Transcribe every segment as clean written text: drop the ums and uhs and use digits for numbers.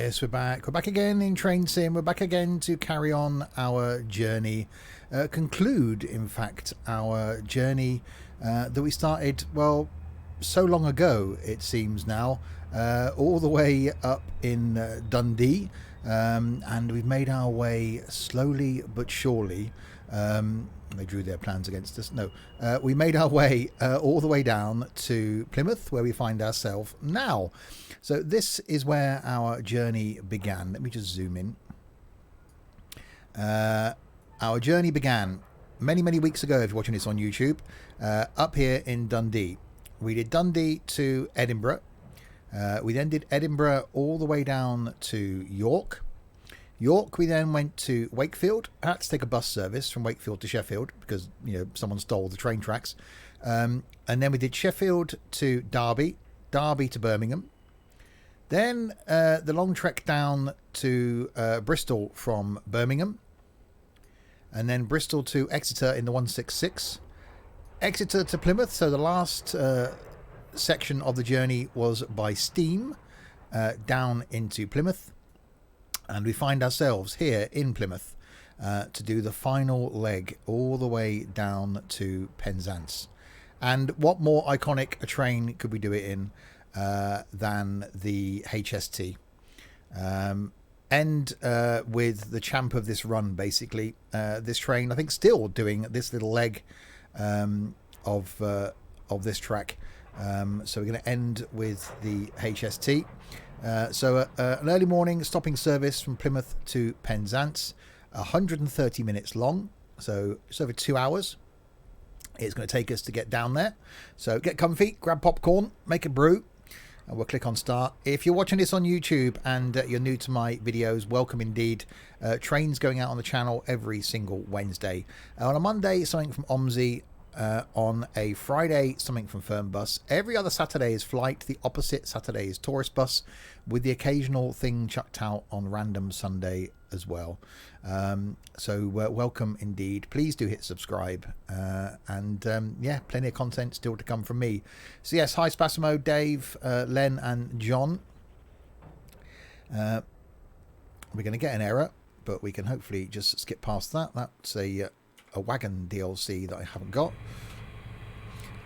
Yes, we're back. We're back again in Train Sim. We're back again to carry on our journey. Conclude, in fact, our journey that we started, well, so long ago, it seems now, all the way up in Dundee. And we've made our way slowly but surely. They drew their plans against us. No, we made our way all the way down to Plymouth, where we find ourselves now. So this is where our journey began. Let me just zoom in. Our journey began many, many weeks ago, if you're watching this on YouTube, up here in Dundee. We did Dundee to Edinburgh. We then did Edinburgh all the way down to York. York, we then went to Wakefield. I had to take a bus service from Wakefield to Sheffield because, you know, someone stole the train tracks. And then we did Sheffield to Derby, Derby to Birmingham. Then the long trek down to Bristol from Birmingham. And then Bristol to Exeter in the 166. Exeter to Plymouth. So the last section of the journey was by steam down into Plymouth. And we find ourselves here in Plymouth to do the final leg all the way down to Penzance. And what more iconic a train could we do it in than the HST? End with the champ of this run, basically. This train, I think, still doing this little leg of this track. So we're going to end with the HST. So an early morning stopping service from Plymouth to Penzance, 130 minutes long, so it's over 2 hours. It's going to take us to get down there. So get comfy, grab popcorn, make a brew, and we'll click on start. If you're watching this on YouTube and you're new to my videos, welcome indeed. Trains going out on the channel every single Wednesday. On a Monday, something from OMSI. On a Friday, something from Fernbus. Every other Saturday is flight. The opposite Saturday is tourist bus, with the occasional thing chucked out on random Sunday as well. So welcome indeed. Please do hit subscribe. And yeah, plenty of content still to come from me. So yes, hi Spasimo, Dave, Len and John. We're going to get an error, but we can hopefully just skip past that. That's a wagon DLC that I haven't got.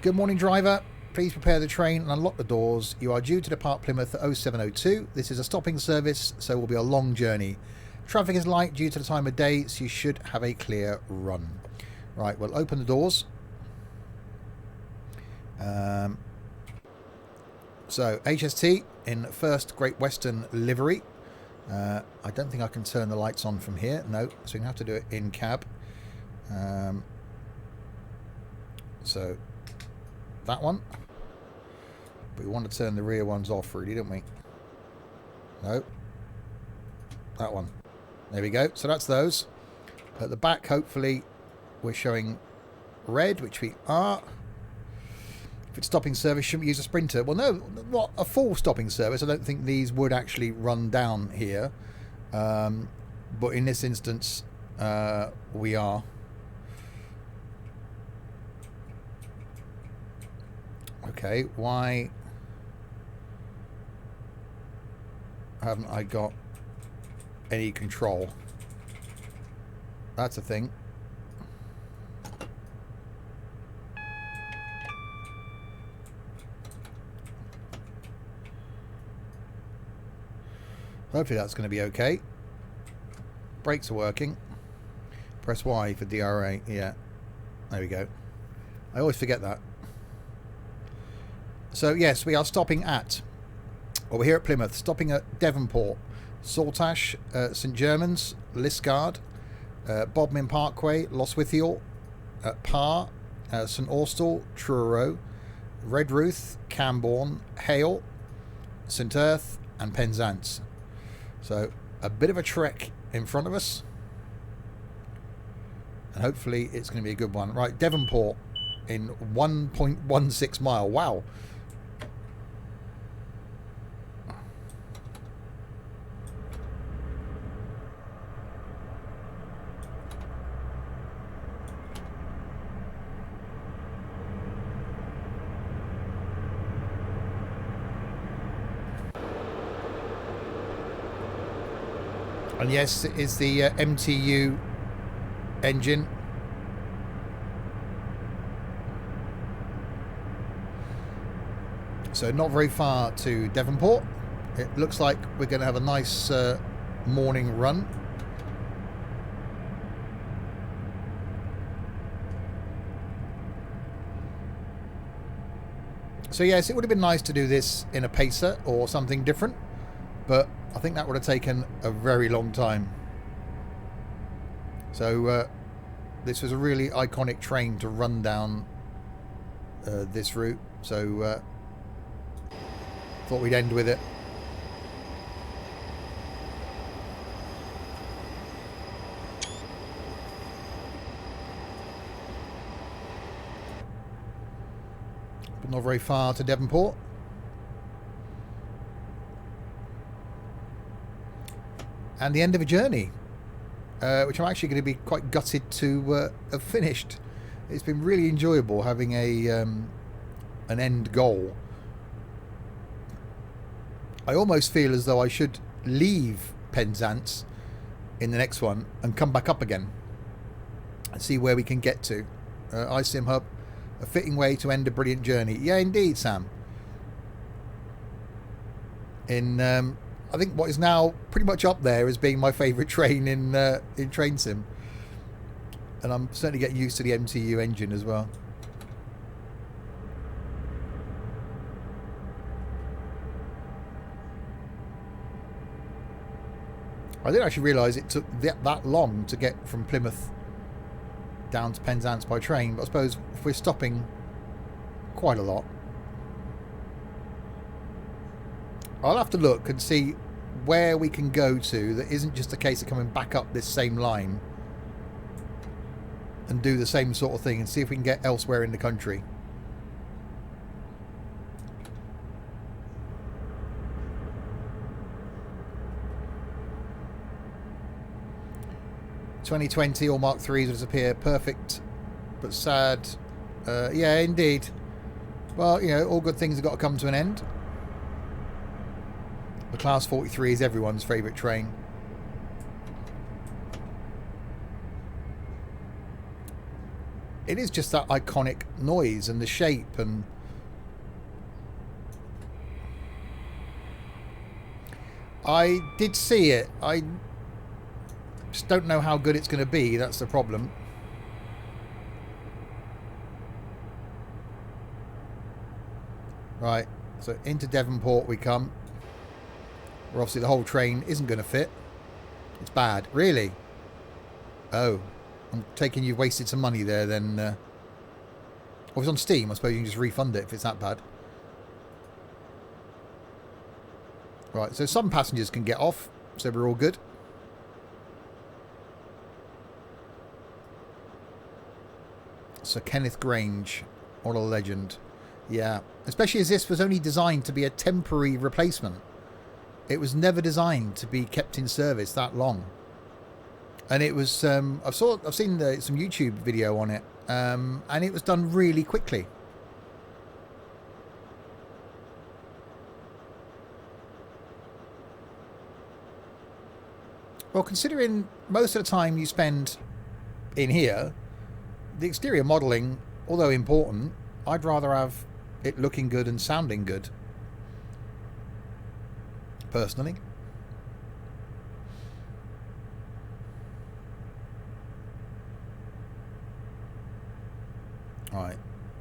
Good morning, driver. Please prepare the train and unlock the doors. You are due to depart Plymouth at 0702. This is a stopping service, so it will be a long journey. Traffic is light due to the time of day, so you should have a clear run. Right, we'll open the doors. So HST in first Great Western livery. I don't think I can turn the lights on from here. No, so we're going to have to do it in cab. So that one, but we want to turn the rear ones off, really, don't we? No, that one. There we go. So that's those. At the back, hopefully we're showing red, which we are. If it's stopping service, shouldn't we use a sprinter? Well, no, not a full stopping service. I don't think these would actually run down here, but in this instance we are. Okay, why haven't I got any control? That's a thing. Hopefully that's going to be okay. Brakes are working. Press Y for DRA. Yeah, there we go. I always forget that. So yes, we are stopping at, well, we're here at Plymouth, stopping at Devonport, Saltash, St Germans, Liskeard, Bodmin Parkway, Lostwithiel, Parr, St Austell, Truro, Redruth, Camborne, Hale, St Earth and Penzance. So a bit of a trek in front of us, and hopefully it's going to be a good one. Right, Devonport in 1.16 mile. Wow. And yes, it is the MTU engine. So not very far to Devonport. It looks like we're going to have a nice morning run. So yes, it would have been nice to do this in a pacer or something different, but I think that would have taken a very long time. So this was a really iconic train to run down this route, so thought we'd end with it. But not very far to Devonport. And the end of a journey, which I'm actually going to be quite gutted to have finished. It's been really enjoyable having a an end goal. I almost feel as though I should leave Penzance in the next one and come back up again and see where we can get to. iSim Hub, a fitting way to end a brilliant journey. Yeah, indeed, Sam. In I think what is now pretty much up there as being my favourite train in Train Sim, and I'm certainly getting used to the MTU engine as well. I didn't actually realise it took that long to get from Plymouth down to Penzance by train, but I suppose if we're stopping quite a lot, I'll have to look and see where we can go to that isn't just a case of coming back up this same line and do the same sort of thing, and see if we can get elsewhere in the country. "2020 all Mark 3s will disappear. Perfect, but sad." Yeah, indeed. Well, you know, all good things have got to come to an end. The Class 43 is everyone's favourite train. It is just that iconic noise and the shape, and I did see it. I just don't know how good it's going to be. That's the problem. Right, so into Devonport we come. Where obviously the whole train isn't going to fit. It's bad. Really? Oh. I'm taking you've wasted some money there then. Well, if it's on Steam, I suppose you can just refund it if it's that bad. Right, so some passengers can get off, so we're all good. Sir Kenneth Grange, what a legend. Yeah, especially as this was only designed to be a temporary replacement. It was never designed to be kept in service that long. And it was, I've seen some YouTube video on it, and it was done really quickly. Well, considering most of the time you spend in here, the exterior modelling, although important, I'd rather have it looking good and sounding good. Personally. Alright,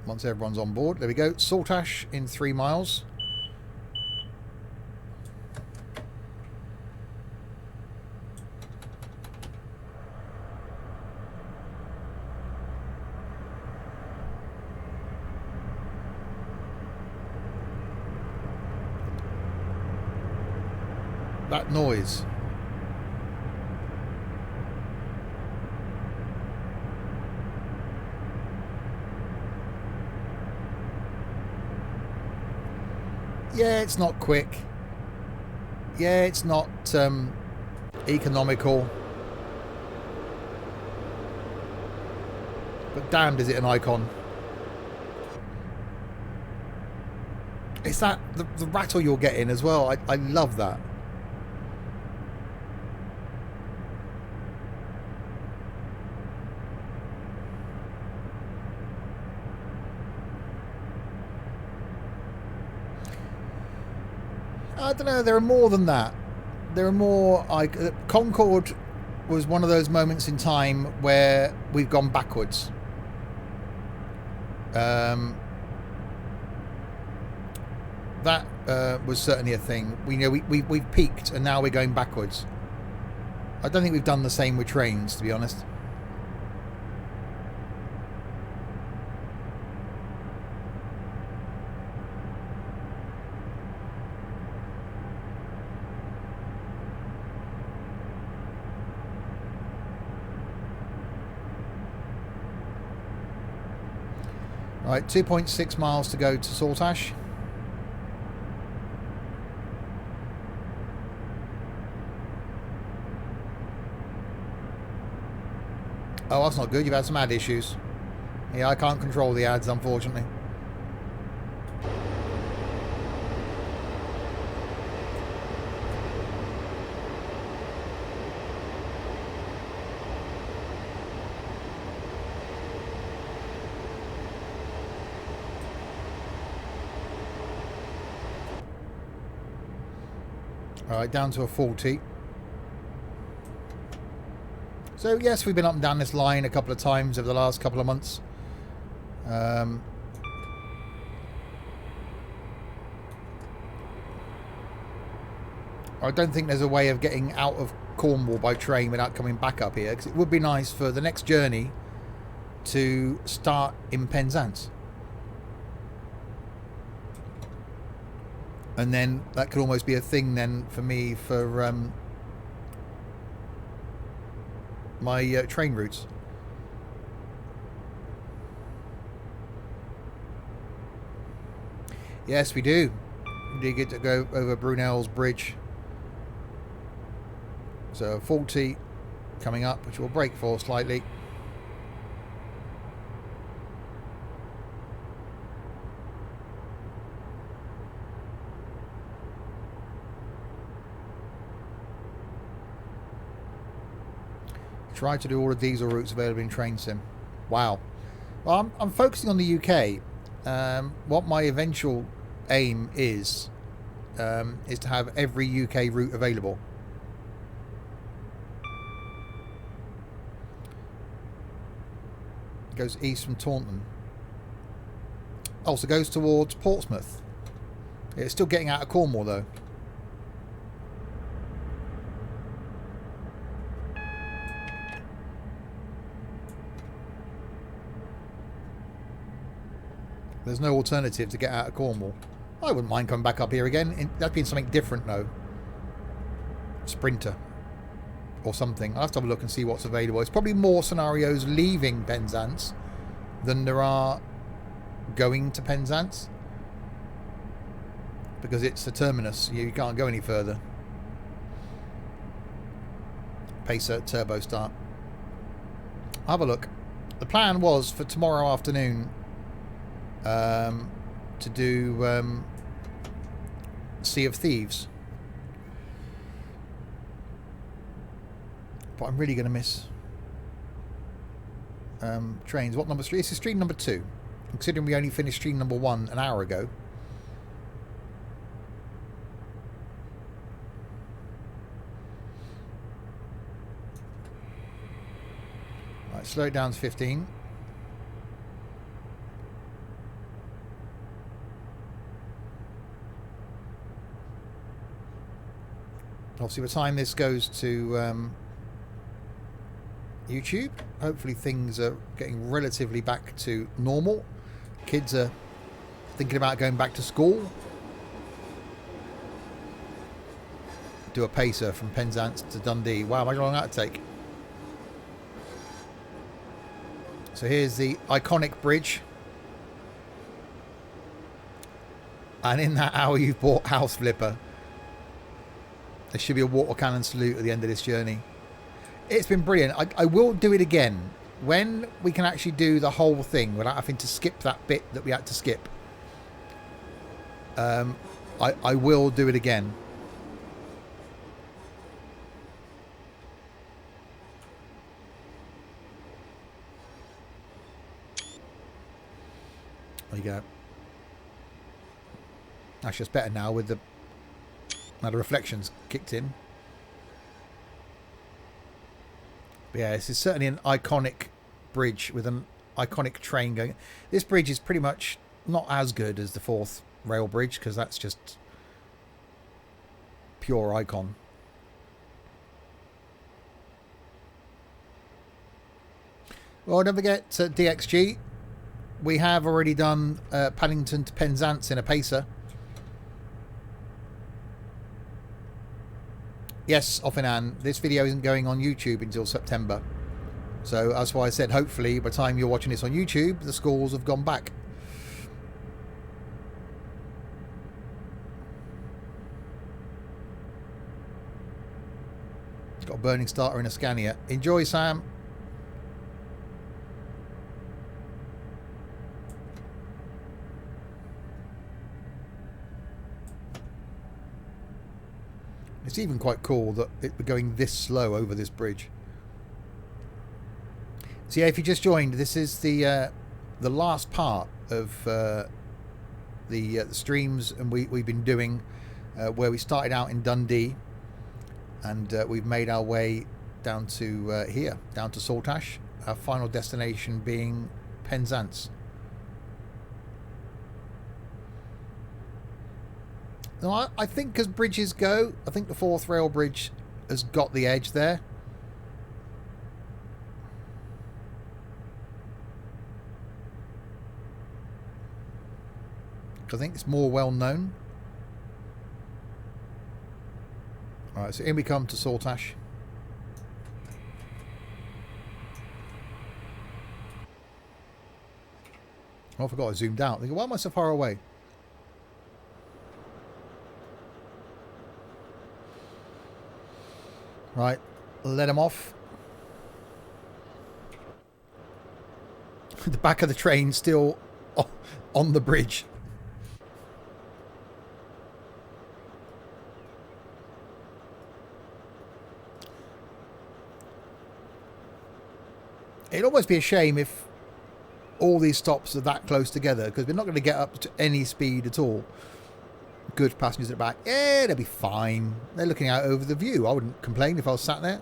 once everyone's on board, there we go. Saltash in 3 miles. That noise. Yeah, it's not quick. Yeah, it's not economical. But damned is it an icon. It's that, the rattle you're getting as well. I love that. I don't know. There are more than that. There are more. Concord was one of those moments in time where we've gone backwards. That was certainly a thing. We've peaked and now we're going backwards. I don't think we've done the same with trains, to be honest. Right, 2.6 miles to go to Saltash. Oh, that's not good. You've had some ad issues. Yeah, I can't control the ads, unfortunately. Alright, down to a 40. So yes, we've been up and down this line a couple of times over the last couple of months. I don't think there's a way of getting out of Cornwall by train without coming back up here, because it would be nice for the next journey to start in Penzance. And then that could almost be a thing then for me for my train routes. Yes, we do. We do get to go over Brunel's Bridge. So 40 coming up, which we'll brake for slightly. Try to do all the diesel routes available in Train Sim. Wow. Well, I'm focusing on the UK. What my eventual aim is to have every UK route available. It goes east from Taunton. Also goes towards Portsmouth. It's still getting out of Cornwall though. There's no alternative to get out of Cornwall. I wouldn't mind coming back up here again. That'd be something different though. Sprinter. Or something. I'll have to have a look and see what's available. It's probably more scenarios leaving Penzance than there are going to Penzance. Because it's a terminus. You can't go any further. Pacer turbo start. I'll have a look. The plan was for tomorrow afternoon to do Sea of Thieves, but I'm really going to miss trains. What number 3? This is stream number 2, considering we only finished stream number 1 an hour ago. Right, slow it down to 15. Obviously, by the time this goes to YouTube, hopefully things are getting relatively back to normal. Kids are thinking about going back to school. Do a pacer from Penzance to Dundee. Wow, how long that'd take. So here's the iconic bridge. And in that hour you've bought House Flipper. There should be a water cannon salute at the end of this journey. It's been brilliant. I will do it again. When we can actually do the whole thing without having to skip that bit that we had to skip. I will do it again. There you go. Actually, it's better now with the Now the reflections kicked in. But yeah, this is certainly an iconic bridge with an iconic train going. This bridge is pretty much not as good as the Forth rail bridge because that's just pure icon. Well, don't forget DXG. We have already done Paddington to Penzance in a pacer. Yes, Offinan, this video isn't going on YouTube until September. So that's why I said hopefully by the time you're watching this on YouTube, the schools have gone back. Got a burning starter in a Scania. Enjoy, Sam. It's even quite cool that we're going this slow over this bridge. So yeah, if you just joined, this is the last part of the streams, and we've been doing where we started out in Dundee, and we've made our way down to here, down to Saltash. Our final destination being Penzance. Now, I think as bridges go, I think the Forth rail bridge has got the edge there. I think it's more well known. Alright, so in we come to Saltash. Oh, I forgot I zoomed out. Why am I so far away? Right, let him off. The back of the train still on the bridge. It'd almost be a shame if all these stops are that close together, because we're not going to get up to any speed at all. Good passengers at the back. Yeah, they'll be fine. They're looking out over the view. I wouldn't complain if I was sat there.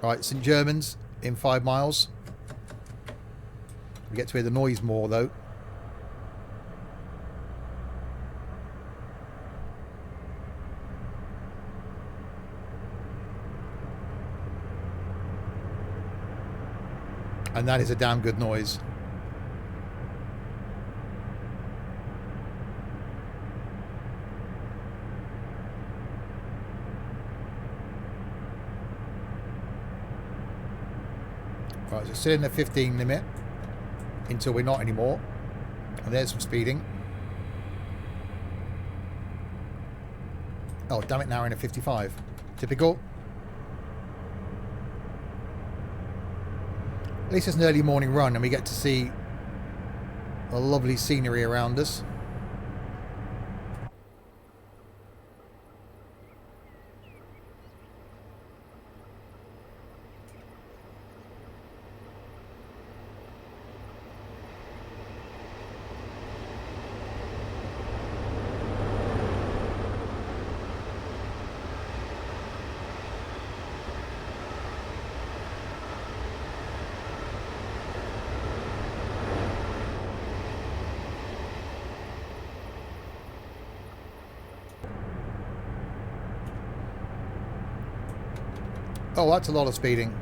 Right, St. Germans in 5 miles. We get to hear the noise more, though. And that is a damn good noise. Right, so still in the 15 limit until we're not anymore. And there's some speeding. Oh, damn it, now we're in a 55. Typical. At least it's an early morning run and we get to see a lovely scenery around us. Oh, that's a lot of speeding.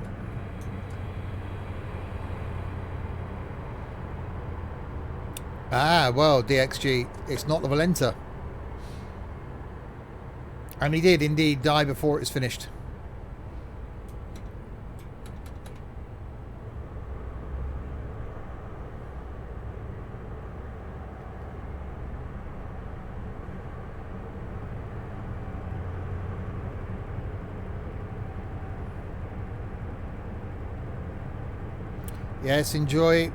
Ah, well, DXG, it's not the Valenta. And he did indeed die before it was finished. Yes, enjoy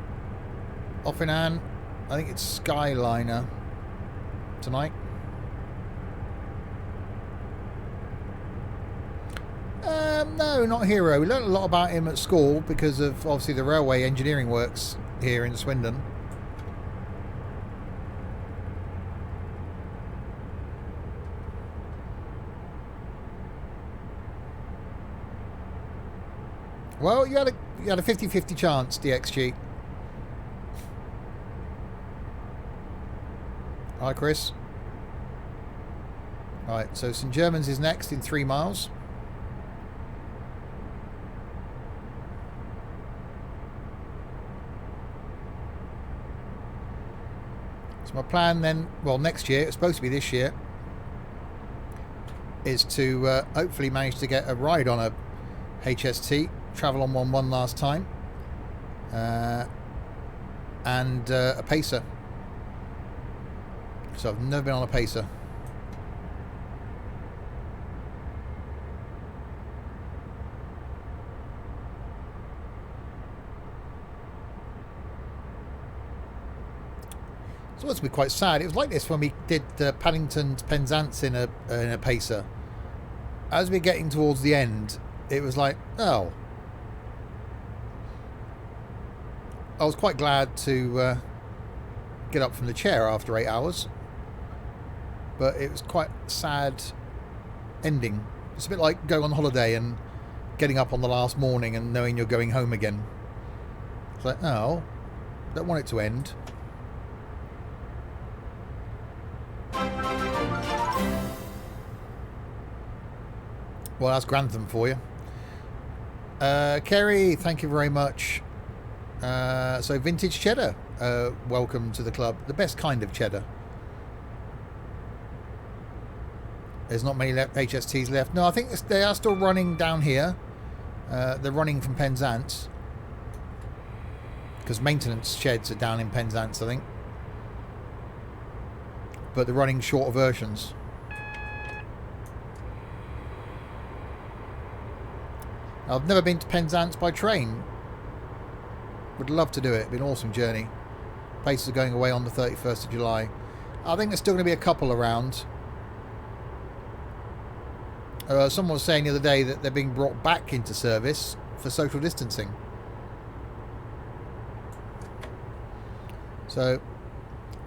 Offinan. I think it's Skyliner tonight. No, not Hero. We learned a lot about him at school because of obviously the railway engineering works here in Swindon. Well, you had a 50-50 chance, DXG. Hi, Chris. Right, so St Germans is next in 3 miles. So my plan then, well, next year, it's supposed to be this year, is to hopefully manage to get a ride on a HST, travel on one last time, and a pacer. So I've never been on a pacer. So it's been quite sad. It was like this when we did Paddington's Penzance in a pacer. As we're getting towards the end, it was like, oh. I was quite glad to get up from the chair after 8 hours. But it was quite a sad ending. It's a bit like going on holiday and getting up on the last morning and knowing you're going home again. It's like, oh, don't want it to end. Well, that's Grantham for you. Kerry, thank you very much. So, vintage cheddar. Welcome to the club. The best kind of cheddar. There's not many HSTs left. No, I think they are still running down here. They're running from Penzance. Because maintenance sheds are down in Penzance, I think. But they're running shorter versions. I've never been to Penzance by train. Would love to do it. It'd be an awesome journey. Places are going away on the 31st of July. I think there's still going to be a couple around. Someone was saying the other day that they're being brought back into service for social distancing. So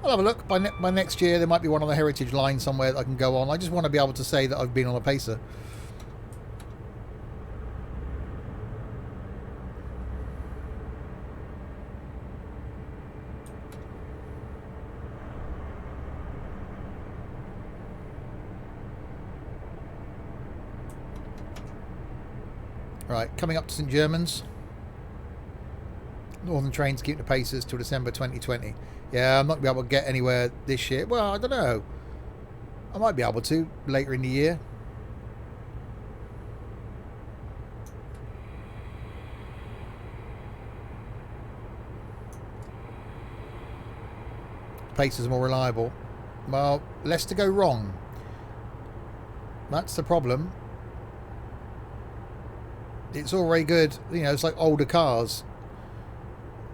I'll have a look. By next year there might be one on the heritage line somewhere that I can go on. I just want to be able to say that I've been on a pacer. Right, coming up to St Germans. Northern trains keep the pacers till December 2020. Yeah, I'm not going to be able to get anywhere this year. Well, I don't know. I might be able to later in the year. Pacers are more reliable. Well, less to go wrong. That's the problem. It's all very good, you know, it's like older cars.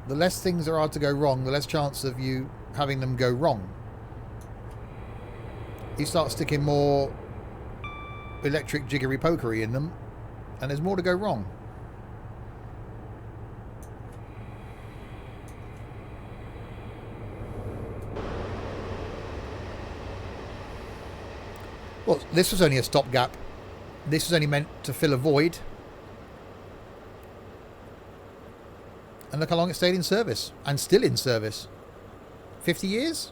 The less things there are to go wrong, the less chance of you having them go wrong. You start sticking more electric jiggery pokery in them, and there's more to go wrong. Well, this was only a stopgap. This was only meant to fill a void. And look how long it stayed in service. And still in service. 50 years?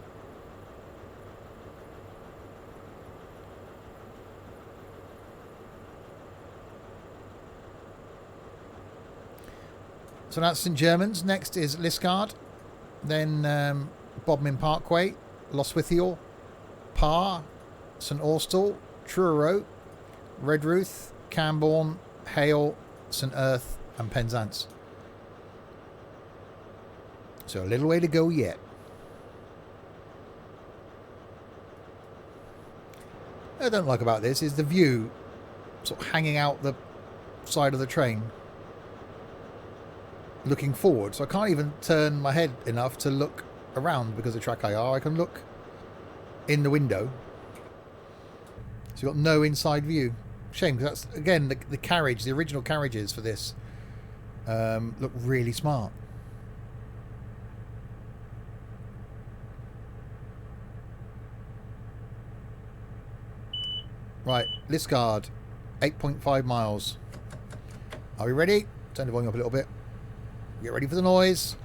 So that's St Germans. Next is Liscard. Then Bodmin Parkway, Lostwithiel, Parr, St Austell, Truro, Redruth, Camborne, Hale, St Erth and Penzance. So a little way to go yet. What I don't like about this is the view sort of hanging out the side of the train looking forward. So I can't even turn my head enough to look around because of track IR. I can look in the window. So you've got no inside view. Shame, because that's, again, the carriage, the original carriages for this look really smart. Right, Liscard, 8.5 miles. Are we ready? turn the volume up a little bit. Get ready for the noise.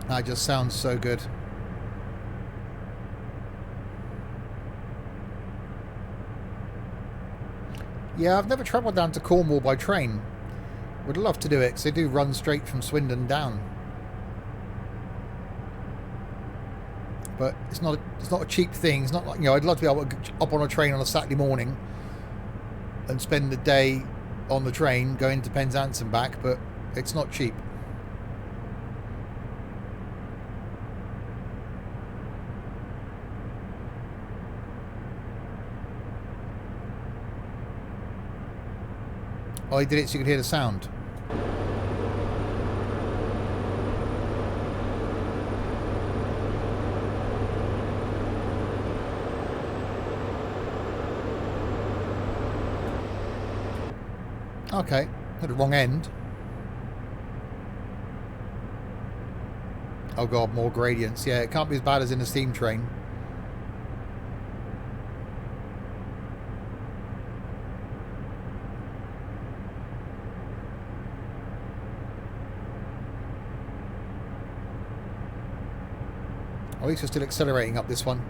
That just sounds so good. Yeah, I've never travelled down to Cornwall by train. Would love to do it because they do run straight from Swindon down. But it's not a cheap thing. It's not like, you know, I'd love to be able to hop on a train on a Saturday morning and spend the day on the train going to Penzance and back, but it's not cheap. Oh, he did it so you could hear the sound. Okay, at the wrong end. Oh god, more gradients. Yeah, it can't be as bad as in a steam train. At least we're still accelerating up this one.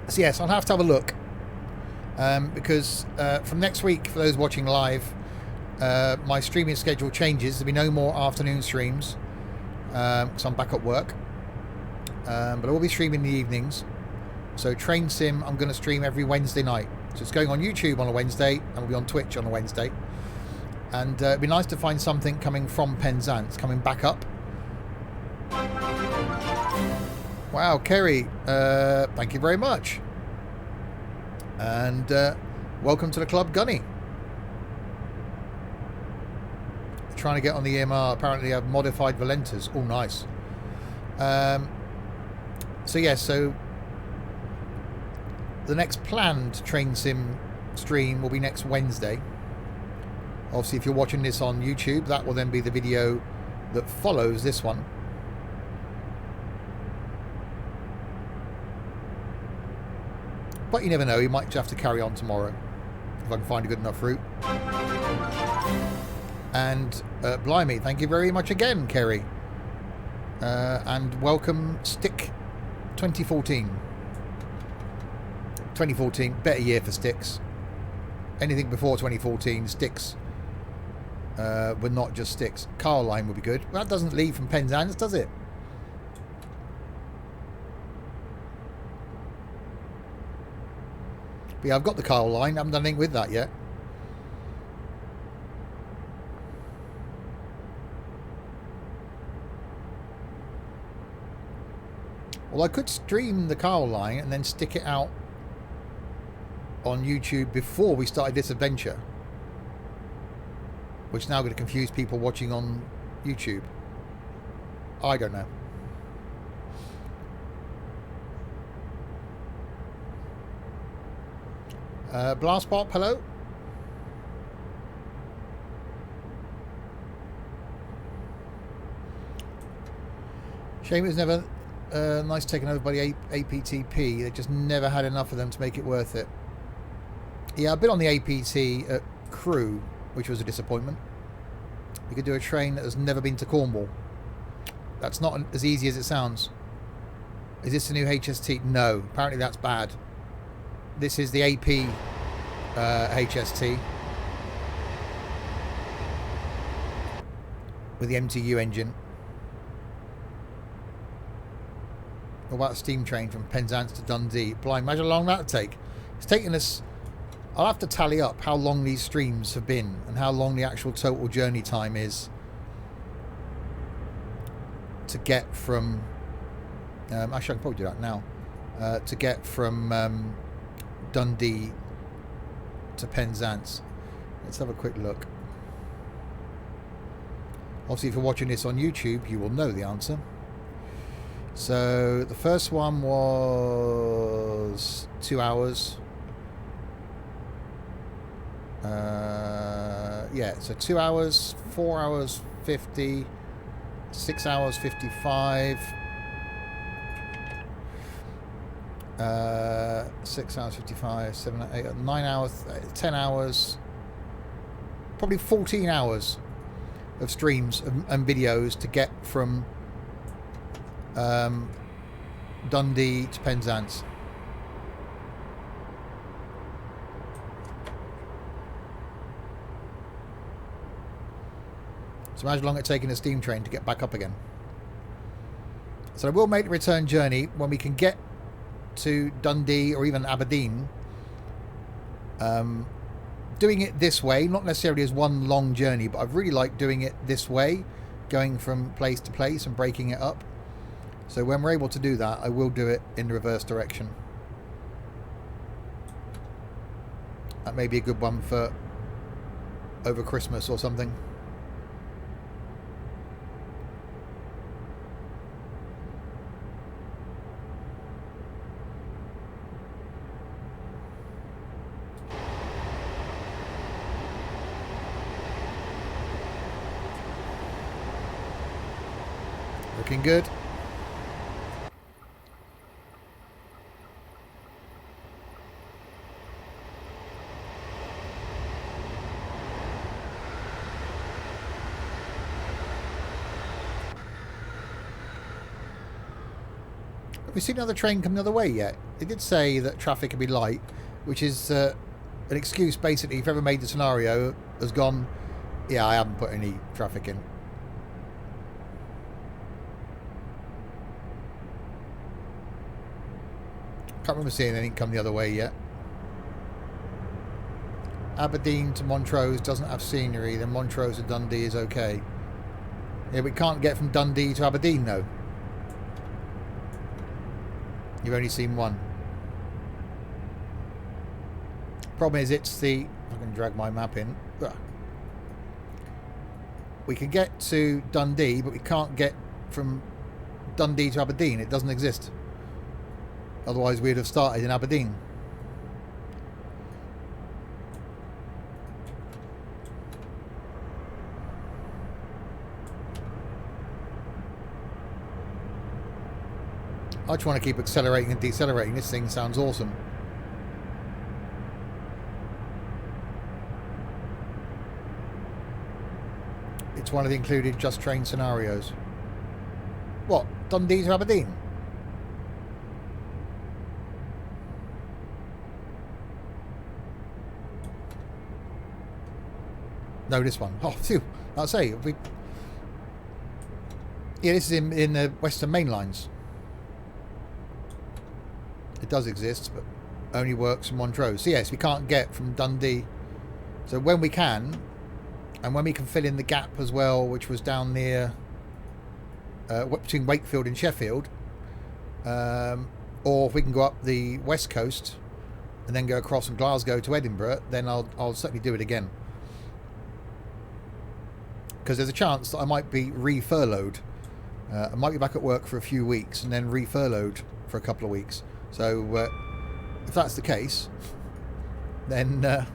So yes, I'll have to have a look. Because from next week, for those watching live, my streaming schedule changes. There'll be no more afternoon streams. Because I'm back at work. But I will be streaming in the evenings. So Train Sim, I'm going to stream every Wednesday night. So it's going on YouTube on a Wednesday, and will be on Twitch on a Wednesday. And it'd be nice to find something coming from Penzance, coming back up. Wow, Kerry, thank you very much. And welcome to the club, Gunny. Trying to get on the EMR. Apparently I've modified Valentas. Oh, nice. So yes, so the next planned Train Sim stream will be next Wednesday. Obviously, if you're watching this on YouTube, that will then be the video that follows this one. But you never know, you might just have to carry on tomorrow if I can find a good enough route. And blimey, thank you very much again, Kerry. And welcome Stick 2014. 2014, better year for sticks. Anything before 2014, sticks were not just sticks. Car line would be good. Well, that doesn't leave from Penzance, does it? But yeah, I've got the Kyle line. I haven't done anything with that yet. Well, I could stream the Kyle line and then stick it out on YouTube before we started this adventure, which is now going to confuse people watching on YouTube. I don't know. Blast Pop, hello. Shame it was never nice taken over by the APTP. They just never had enough of them to make it worth it. Yeah, I've been on the APT at Crewe, which was a disappointment. You could do a train that has never been to Cornwall. That's not as easy as it sounds. Is this the new HST? No, apparently that's bad. This is the AP HST with the MTU engine. What about a steam train from Penzance to Dundee? Blind, imagine how long that would take. It's taken us... I'll have to tally up how long these streams have been and how long the actual total journey time is to get from... actually, I can probably do that now. To get from Dundee to Penzance. Let's have a quick look. Obviously, if you're watching this on YouTube, you will know the answer. So the first one was 2 hours. Yeah, so 2 hours, 4 hours 50, 6 hours 55, 6 hours 55, 7, 8, 9 hours, 10 hours, probably 14 hours of streams and videos to get from Dundee to Penzance. So imagine how long it's taking a steam train to get back up again. So I will make the return journey when we can get to Dundee or even Aberdeen. Doing it this way, not necessarily as one long journey, but I really like doing it this way, going from place to place and breaking it up. So when we're able to do that, I will do it in the reverse direction. That may be a good one for over Christmas or something. Looking good. Have we seen another train come the other way yet? They did say that traffic would be light, which is an excuse basically if ever made the scenario has gone, yeah, I haven't put any traffic in. Can't remember seeing anything come the other way yet. Aberdeen to Montrose doesn't have scenery, then Montrose to Dundee is okay. Yeah, we can't get from Dundee to Aberdeen though. You've only seen one. Problem is it's the... If I can drag my map in. We can get to Dundee, but we can't get from Dundee to Aberdeen. It doesn't exist. Otherwise we'd have started in Aberdeen. I just want to keep accelerating and decelerating. This thing sounds awesome. It's one of the included Just Train scenarios. What? Dundee to Aberdeen? No, this one. Oh, phew. I'll say. Yeah, this is in the Western Main Lines. It does exist, but only works from Montrose. So yes, we can't get from Dundee. So when we can, and when we can fill in the gap as well, which was down near between Wakefield and Sheffield, or if we can go up the west coast and then go across from Glasgow to Edinburgh, then I'll certainly do it again. Because there's a chance that I might be re-furloughed. I might be back at work for a few weeks and then re-furloughed for a couple of weeks. So if that's the case, then I'm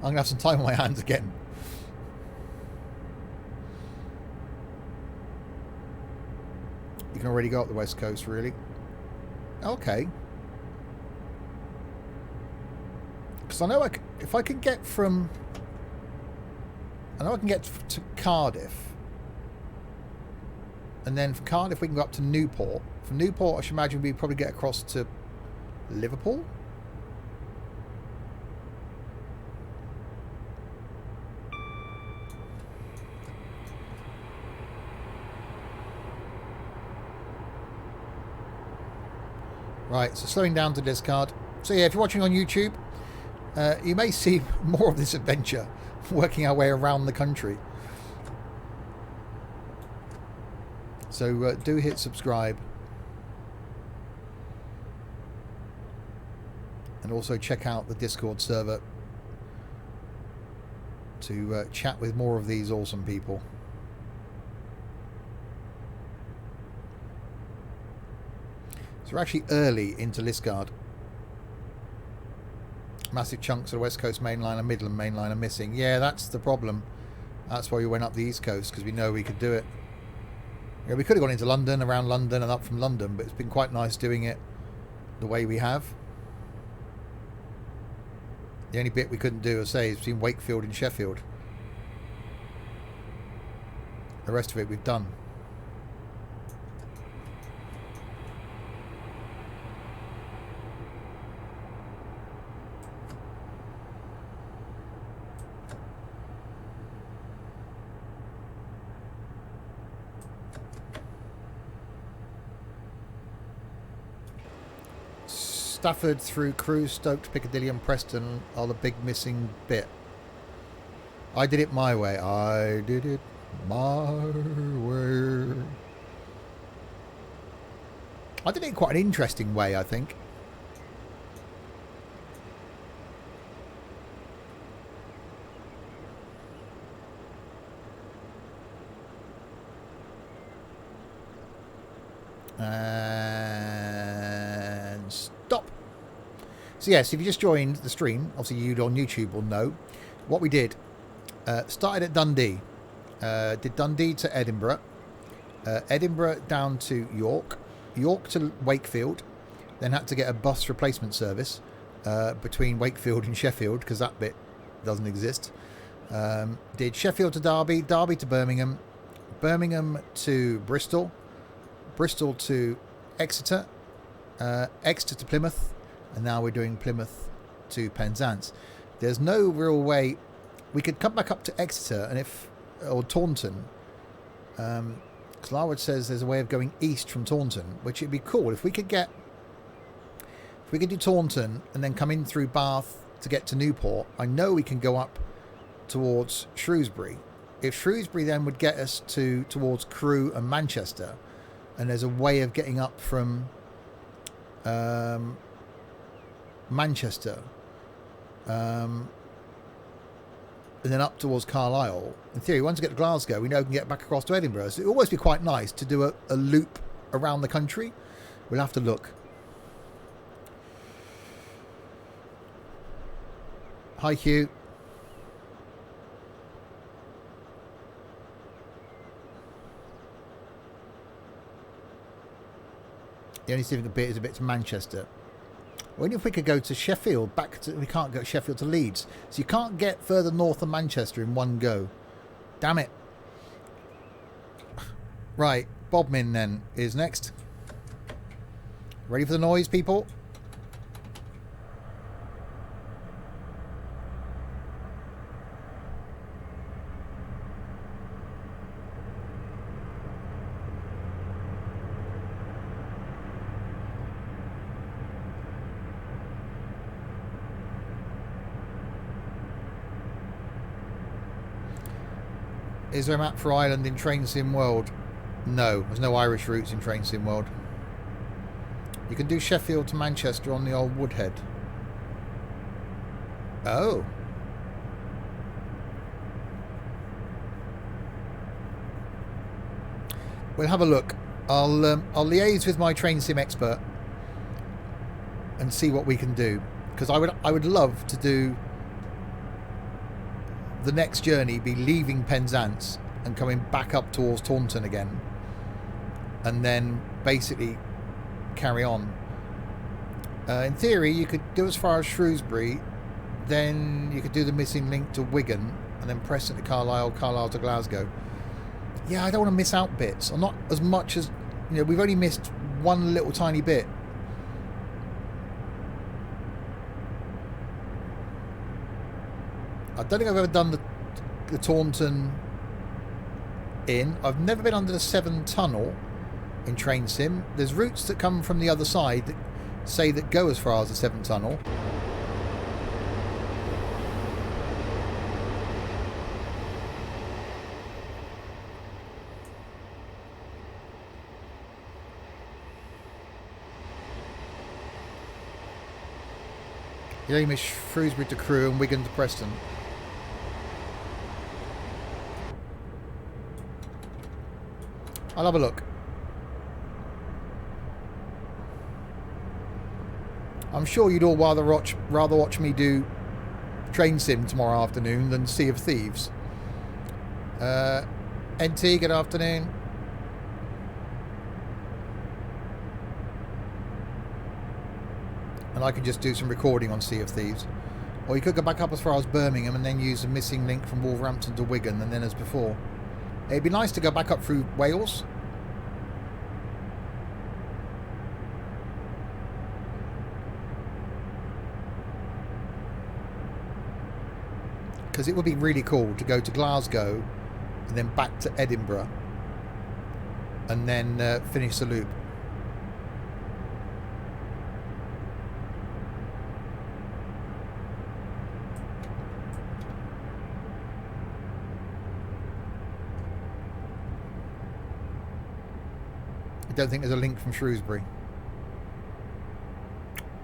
going to have some time on my hands again. You can already go up the west coast, really. Okay. Because I know if I can get from... I know I can get to Cardiff. And then from Cardiff we can go up to Newport. From Newport I should imagine we'd probably get across to Liverpool. Right, so slowing down to discard. So yeah, if you're watching on YouTube, you may see more of this adventure, working our way around the country. So do hit subscribe. And also check out the Discord server to chat with more of these awesome people. So we're actually early into Liskeard. Massive chunks of the West Coast main line and Midland main line are missing. Yeah, that's the problem. That's why we went up the East Coast, because we know we could do it. Yeah, we could have gone into London, around London and up from London, but it's been quite nice doing it the way we have. The only bit we couldn't do, as I say, is between Wakefield and Sheffield. The rest of it we've done. Stafford through Crewe, Stoke, Piccadilly and Preston are the big missing bit. I did it my way. I did it my way. I did it in quite an interesting way, I think. And stop. So yes, if you just joined the stream, obviously you on YouTube will know what we did. Started at Dundee, did Dundee to Edinburgh, Edinburgh down to York, York to Wakefield, then had to get a bus replacement service between Wakefield and Sheffield because that bit doesn't exist. Did Sheffield to Derby, Derby to Birmingham, Birmingham to Bristol, Bristol to Exeter, Exeter to Plymouth, and now we're doing Plymouth to Penzance. There's no real way we could come back up to Exeter and or Taunton. Because Larwood says there's a way of going east from Taunton, which would be cool if we could do Taunton and then come in through Bath to get to Newport. I know we can go up towards Shrewsbury. If Shrewsbury then would get us towards Crewe and Manchester, and there's a way of getting up from Manchester and then up towards Carlisle. In theory, once we get to Glasgow, we know we can get back across to Edinburgh. So it would always be quite nice to do a loop around the country. We'll have to look. Hi, Hugh. The only significant bit is a bit to Manchester. Only if we could go to Sheffield, we can't go Sheffield to Leeds. So you can't get further north than Manchester in one go. Damn it. Right, Bodmin then is next. Ready for the noise, people? Is there a map for Ireland in Train Sim World? No, there's no Irish routes in Train Sim World. You can do Sheffield to Manchester on the old Woodhead. Oh. We'll have a look. I'll liaise with my Train Sim expert and see what we can do, because I would love to do the next journey, be leaving Penzance and coming back up towards Taunton again, and then basically carry on. In theory, you could do as far as Shrewsbury, then you could do the missing link to Wigan, and then Preston to Carlisle, Carlisle to Glasgow. Yeah, I don't want to miss out bits, or not as much as, you know, we've only missed one little tiny bit. I don't think I've ever done the Taunton Inn. I've never been under the Severn Tunnel in Train Sim. There's routes that come from the other side that say that go as far as the Severn Tunnel. You only miss Shrewsbury to Crewe and Wigan to Preston. I'll have a look. I'm sure you'd all rather watch me do Train Sim tomorrow afternoon than Sea of Thieves. NT, good afternoon. And I could just do some recording on Sea of Thieves. Or you could go back up as far as Birmingham and then use a missing link from Wolverhampton to Wigan, and then as before. It'd be nice to go back up through Wales. Because it would be really cool to go to Glasgow and then back to Edinburgh and then finish the loop. I don't think there's a link from Shrewsbury.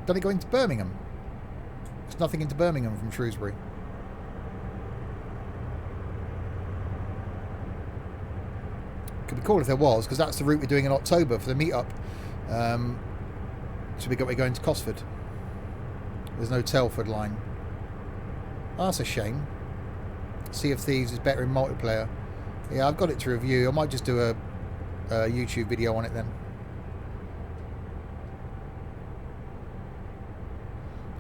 Don't it go into Birmingham? There's nothing into Birmingham from Shrewsbury. Could be cool if there was, because that's the route we're doing in October for the meetup. So we're going to Cosford. There's no Telford line. Oh, that's a shame. Sea of Thieves is better in multiplayer. Yeah, I've got it to review. I might just do a YouTube video on it then.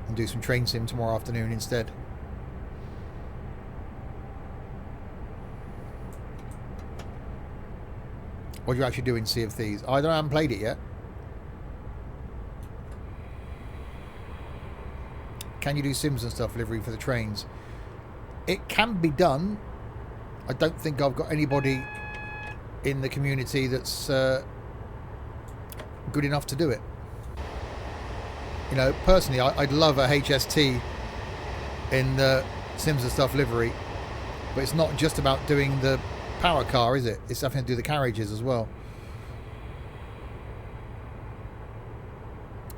And do some Train Sim tomorrow afternoon instead. What do you actually do in Sea of Thieves? I haven't played it yet. Can you do Sims and stuff delivery for the trains? It can be done. I don't think I've got anybody in the community that's good enough to do it. You know, personally, I'd love a HST in the Sims and Stuff livery, but it's not just about doing the power car, is it? It's having to do the carriages as well.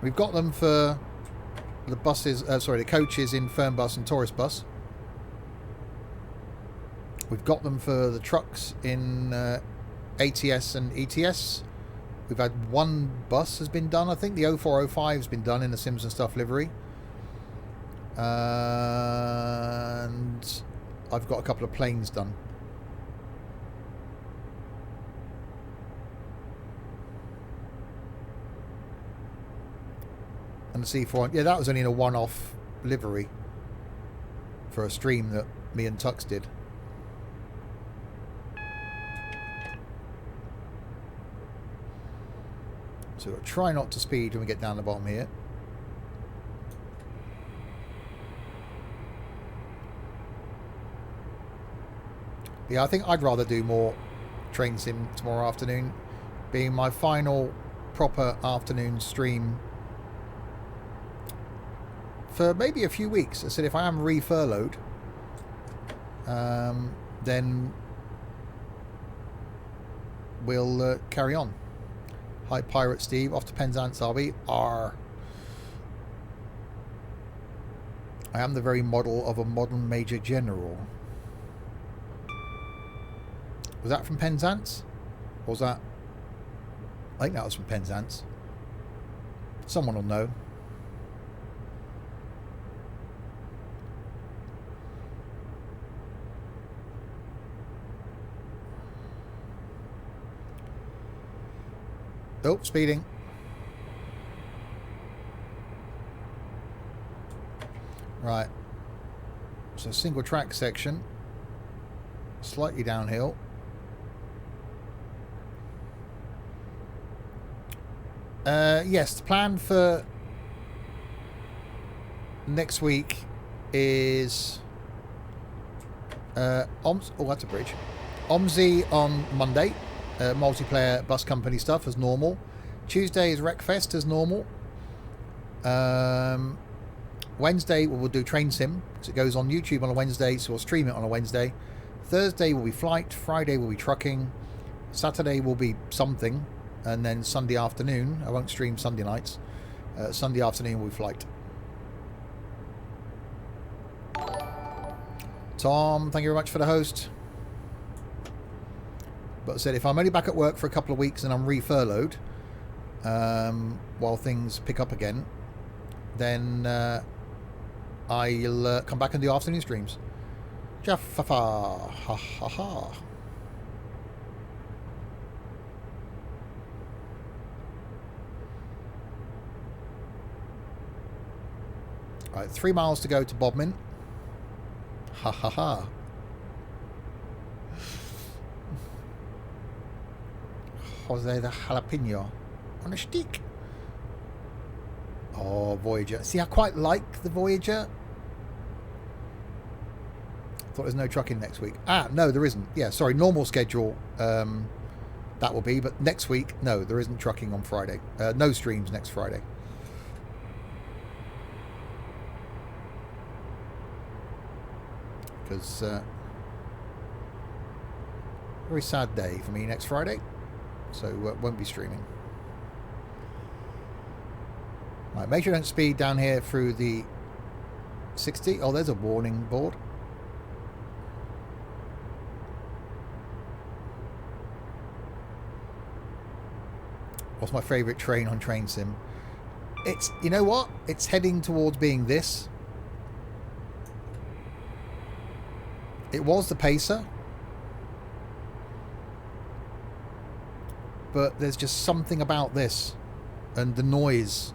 We've got them for the buses, the coaches in Fernbus and Tourist Bus. We've got them for the trucks in ATS and ETS. We've had one bus has been done, I think. The 0405 has been done in the Sims and Stuff livery. And I've got a couple of planes done. And the C4, yeah, that was only in a one-off livery for a stream that me and Tux did. So we'll try not to speed when we get down the bottom here. Yeah, I think I'd rather do more Train Sim tomorrow afternoon, being my final proper afternoon stream for maybe a few weeks. I said if I am re-furloughed, then we'll carry on. Hi, Pirate Steve. Off to Penzance, are we? I am the very model of a modern Major General. Was that from Penzance? Or was that... I think that was from Penzance. Someone will know. Oh, speeding. Right. So single track section. Slightly downhill. Yes, the plan for next week is oh, that's a bridge. OMSI on Monday. Multiplayer bus company stuff as normal. Tuesday is Wreckfest as normal. Wednesday we'll do Train Sim because it goes on YouTube on a Wednesday, so we'll stream it on a Wednesday. Thursday will be flight. Friday will be trucking. Saturday will be something, and then Sunday afternoon I won't stream Sunday nights. Sunday afternoon will be flight. Tom, thank you very much for the host. But I said if I'm only back at work for a couple of weeks and I'm re-furloughed while things pick up again, then I'll come back and do afternoon streams. Jaffafa, ha ha ha. Right, 3 miles to go to Bodmin. Ha ha ha. Jose the jalapeno on a stick. Oh, Voyager. See, I quite like the Voyager. Thought there's no trucking next week. Ah, no, there isn't. Yeah, sorry, normal schedule. That will be, but next week, no, there isn't trucking on Friday. No streams next Friday. Because very sad day for me next Friday, so won't be streaming. Right, make sure you don't speed down here through the 60. Oh, there's a warning board. What's my favourite train on Train Sim? It's, you know what? It's heading towards being this. It was the Pacer. But there's just something about this. And the noise.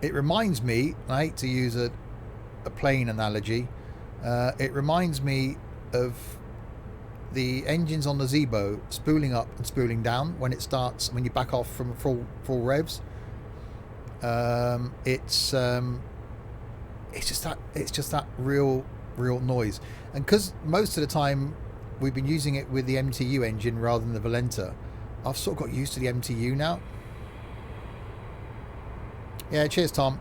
It reminds me, I hate to use a plane analogy, it reminds me of the engines on the Zebo spooling up and spooling down when it starts, when you back off from full revs. It's just that real noise. And because most of the time we've been using it with the MTU engine rather than the Valenta, I've sort of got used to the MTU now. Yeah, cheers, Tom.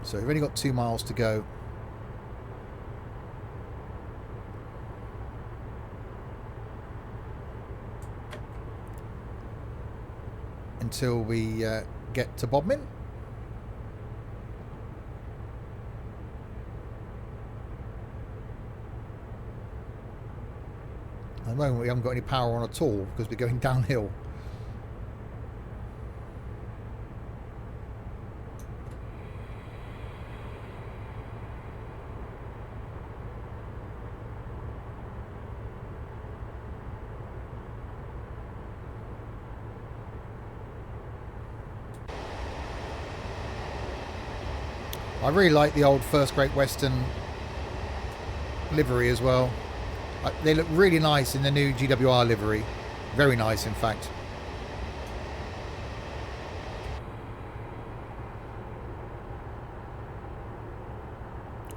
So we've only got 2 miles to go. Until we get to Bodmin. At the moment we haven't got any power on at all because we're going downhill. I really like the old First Great Western livery as well. They look really nice in the new GWR livery. Very nice, in fact.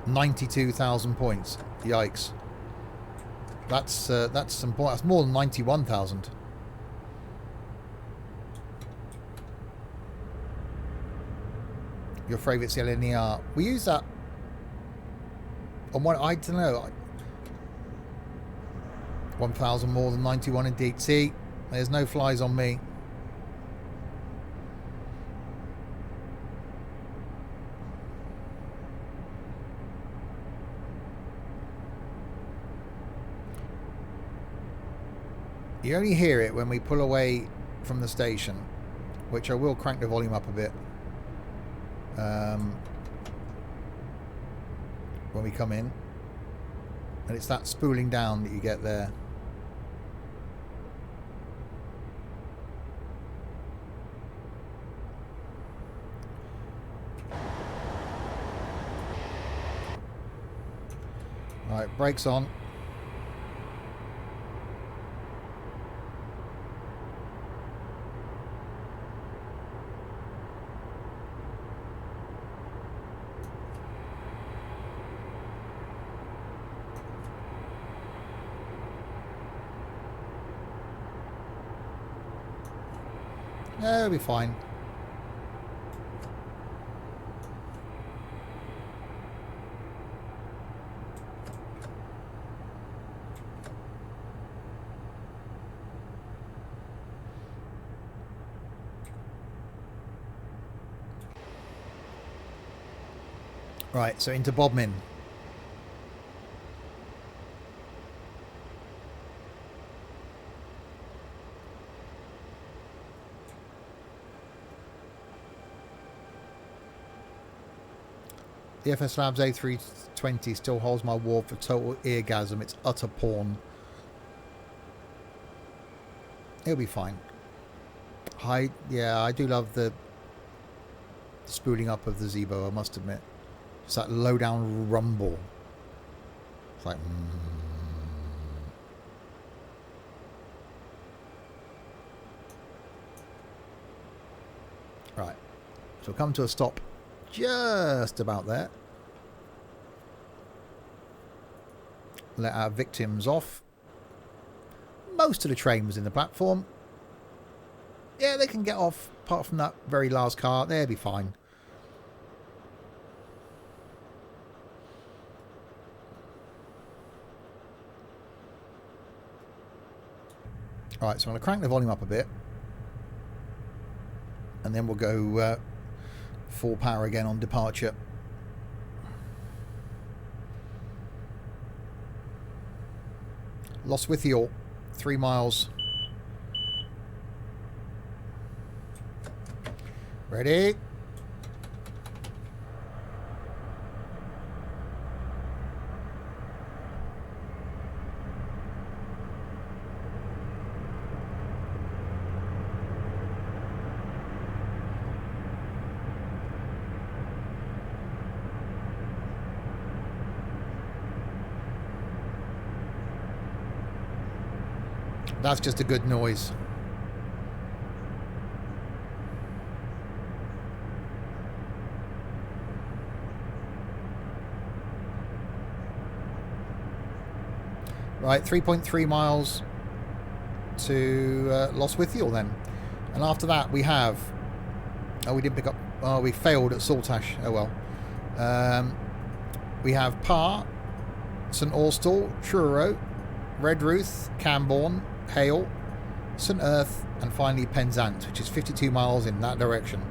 $92,000 points. Yikes. That's some points. That's more than 91,000. Your favourite CLNER. We use that on one. I don't know. 1,000 more than 91 indeed. See, there's no flies on me. You only hear it when we pull away from the station, which I will crank the volume up a bit when we come in, and it's that spooling down that you get there. Right, brakes on. Yeah, it'll be fine. Right, so into Bodmin. The FS Labs A320 still holds my award for total eargasm. It's utter porn. It'll be fine. Yeah, I do love the spooling up of the Zebo, I must admit. It's that low down rumble. It's like... Right. So we'll come to a stop just about there. Let our victims off. Most of the train was in the platform. Yeah, they can get off, apart from that very last car. They'll be fine. Alright, so I'm going to crank the volume up a bit. And then we'll go full power again on departure. Lostwithiel, 3 miles. Ready? That's just a good noise. Right, 3.3 miles to Lostwithiel then. And after that we have... Oh, we didn't pick up... Oh, we failed at Saltash. Oh well. We have Parr, St Austell, Truro, Redruth, Camborne, Hale, St Erth, and finally Penzance, which is 52 miles in that direction.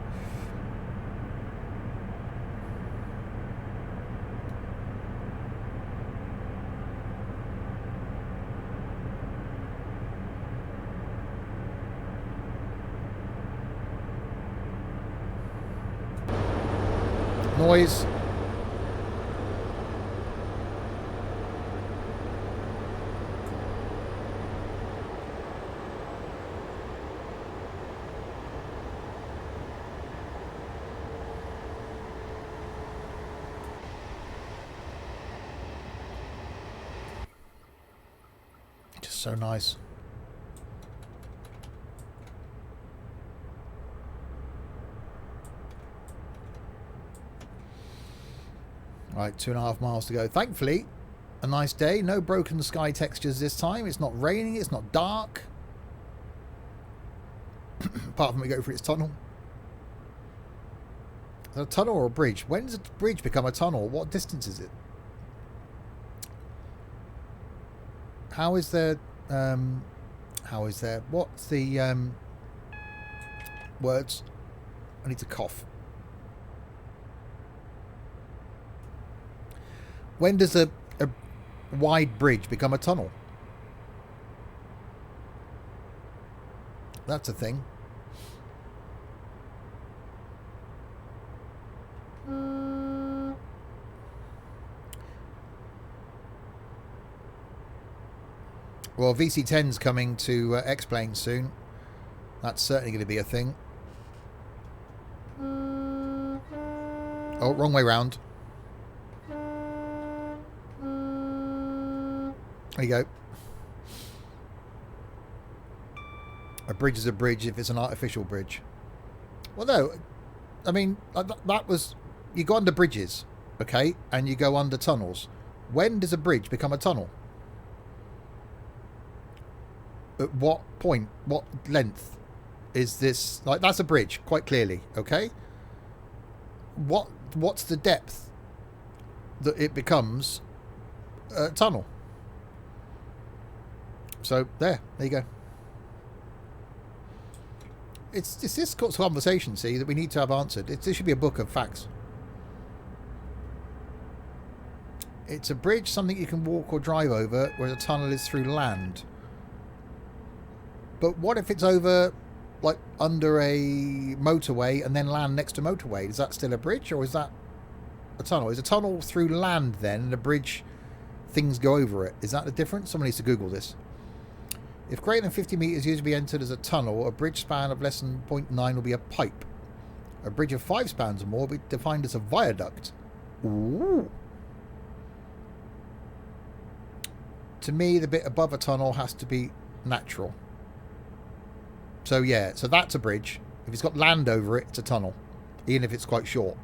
Noise. Just so nice. Right, 2.5 miles to go. Thankfully, a nice day. No broken sky textures this time. It's not raining. It's not dark. Apart from we go through its tunnel. Is it a tunnel or a bridge? When does a bridge become a tunnel? What distance is it? How is there... What's the... words? I need to cough. When does a wide bridge become a tunnel? That's a thing. Well, VC10's coming to X-Plane soon. That's certainly going to be a thing. Oh, wrong way round. There you go. A bridge is a bridge if it's an artificial bridge. Well, no. I mean, that was... You go under bridges, okay? And you go under tunnels. When does a bridge become a tunnel? At what point? What length is this? Like, that's a bridge, quite clearly, okay? What's the depth that it becomes a tunnel? So there you go. It's this sort of conversation, see, that we need to have answered. This should be a book of facts. It's a bridge, something you can walk or drive over, where the tunnel is through land. But what if it's over, like, under a motorway and then land next to motorway? Is that still a bridge, or is that... a tunnel. Is a tunnel through land then, and a bridge, things go over it? Is that the difference? Someone needs to Google this. If greater than 50 metres used to be entered as a tunnel, a bridge span of less than 0.9 will be a pipe. A bridge of 5 spans or more will be defined as a viaduct. Ooh. To me, the bit above a tunnel has to be natural. So yeah, so that's a bridge. If it's got land over it, it's a tunnel, even if it's quite short.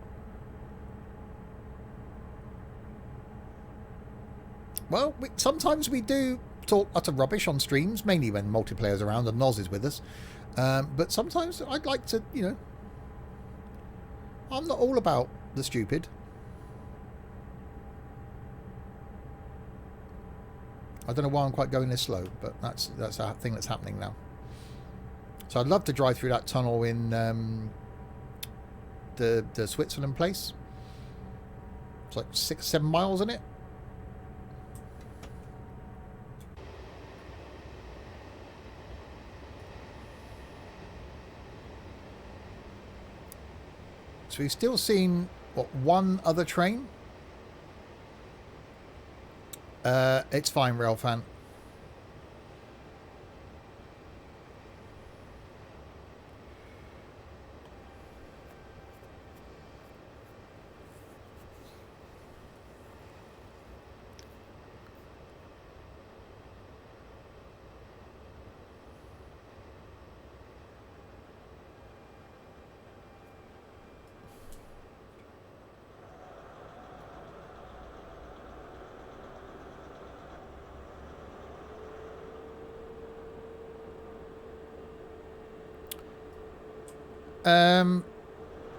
Well, sometimes we do talk utter rubbish on streams, mainly when multiplayer's around and Noz is with us. But sometimes I'd like to, you know, I'm not all about the stupid. I don't know why I'm quite going this slow, but that's a thing that's happening now. So I'd love to drive through that tunnel in the Switzerland place. It's like 6-7 miles in it. So we've still seen, what, one other train? It's fine, rail fan.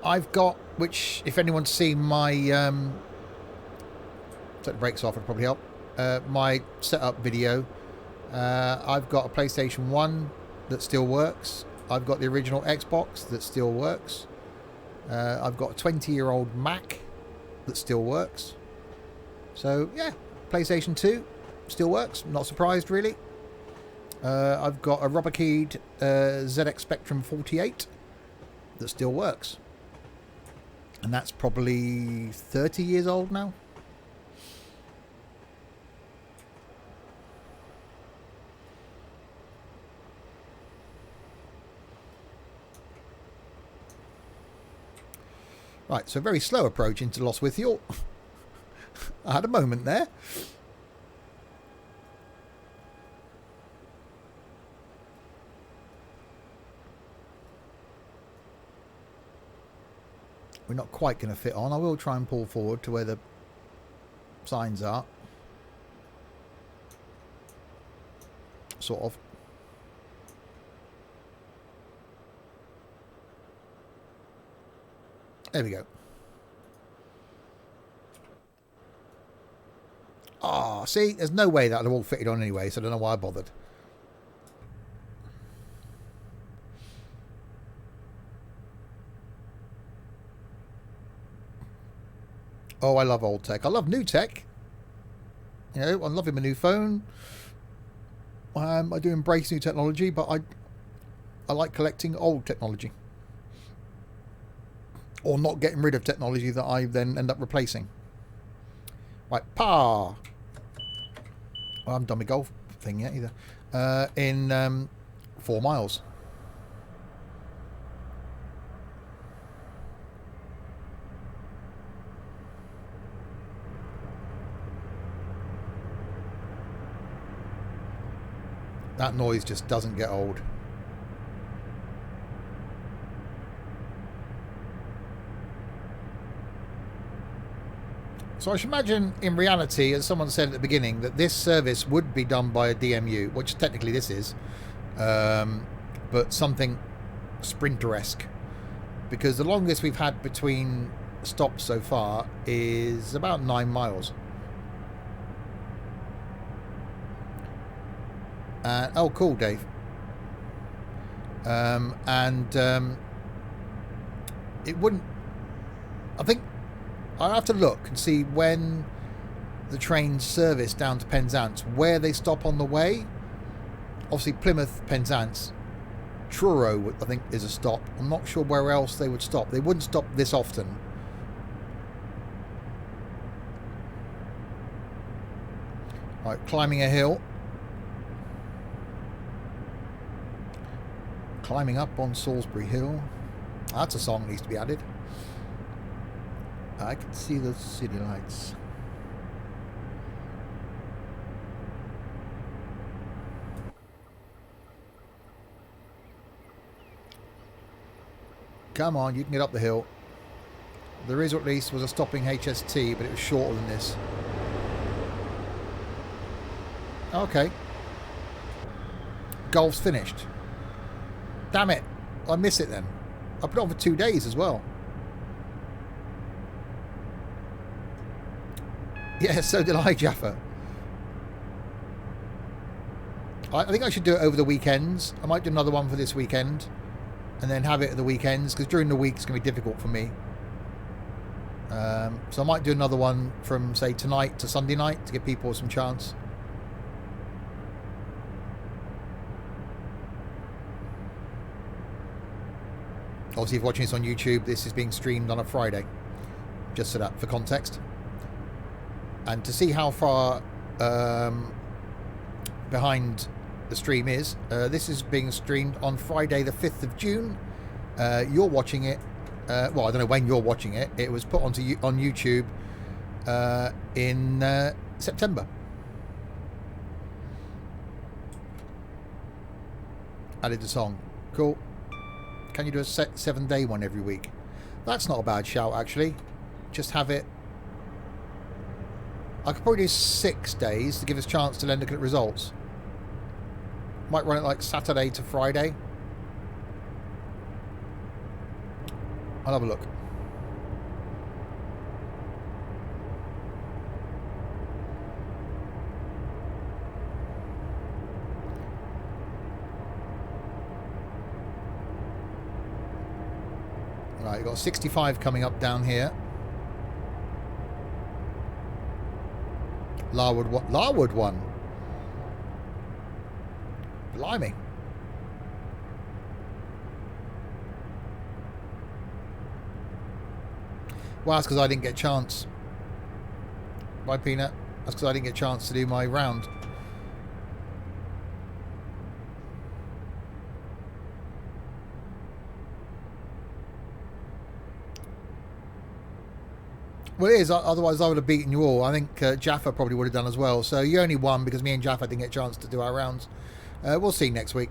I've got, which if anyone's seen my take the brakes off, it'd probably help, my setup video. I've got a PlayStation 1 that still works. I've got the original Xbox that still works. I've got a 20-year-old Mac that still works. So yeah, PlayStation 2 still works. Not surprised really. I've got a rubber keyed ZX Spectrum 48 that still works, and that's probably 30 years old now. Right, so very slow approach into Lostwithiel. I had a moment there. We're not quite going to fit on. I will try and pull forward to where the signs are. Sort of. There we go. Ah, see, there's no way that would have all fitted on anyway, so I don't know why I bothered. Oh, I love old tech. I love new tech. You know, I'm loving my new phone. I do embrace new technology, but I like collecting old technology. Or not getting rid of technology that I then end up replacing. Right, well, I haven't done my golf thing yet either. In 4 miles. That noise just doesn't get old. So I should imagine, in reality, as someone said at the beginning, that this service would be done by a DMU, which technically this is, but something Sprinter-esque. Because the longest we've had between stops so far is about 9 miles. Oh, cool, Dave. It wouldn't... I think I'll have to look and see when the trains service down to Penzance, where they stop on the way. Obviously, Plymouth, Penzance. Truro, I think, is a stop. I'm not sure where else they would stop. They wouldn't stop this often. Right, climbing a hill. Climbing up on Salisbury Hill. That's a song that needs to be added. I can see the city lights. Come on, you can get up the hill. There is, or at least was a stopping HST, but it was shorter than this. Okay. Golf's finished. Damn it. I miss it then. I put it on for 2 days as well. Yeah, so did I, Jaffa. I think I should do it over the weekends. I might do another one for this weekend. And then have it at the weekends. Because during the week it's going to be difficult for me. So I might do another one from, say, tonight to Sunday night. To give people some chance. Obviously, if you're watching this on YouTube, this is being streamed on a Friday. Just so that, for context. And to see how far behind the stream is, this is being streamed on Friday the 5th of June. You're watching it, well, I don't know when you're watching it. It was put on YouTube in September. Added the song. Cool. Can you do a 7-day one every week? That's not a bad shout, actually. Just have it. I could probably do 6 days to give us a chance to then look at results. Might run it like Saturday to Friday. I'll have a look. Right, you've got 65 coming up down here. Larwood one. Blimey. Well, that's because I didn't get a chance. Bye, Peanut. That's because I didn't get a chance to do my round. Well, it is. Otherwise, I would have beaten you all. I think Jaffa probably would have done as well. So you only won because me and Jaffa didn't get a chance to do our rounds. We'll see next week.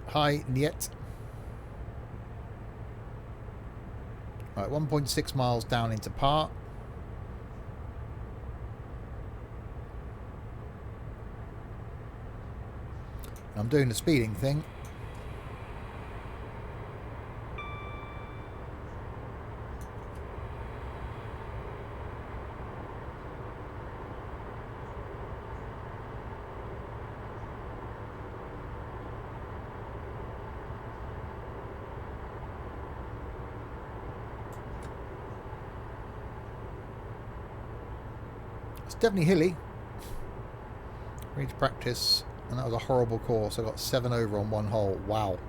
Hi, Niet. Right, 1.6 miles down into par. I'm doing the speeding thing. Definitely hilly. We need to practice, and that was a horrible course. I got 7 over on one hole. Wow.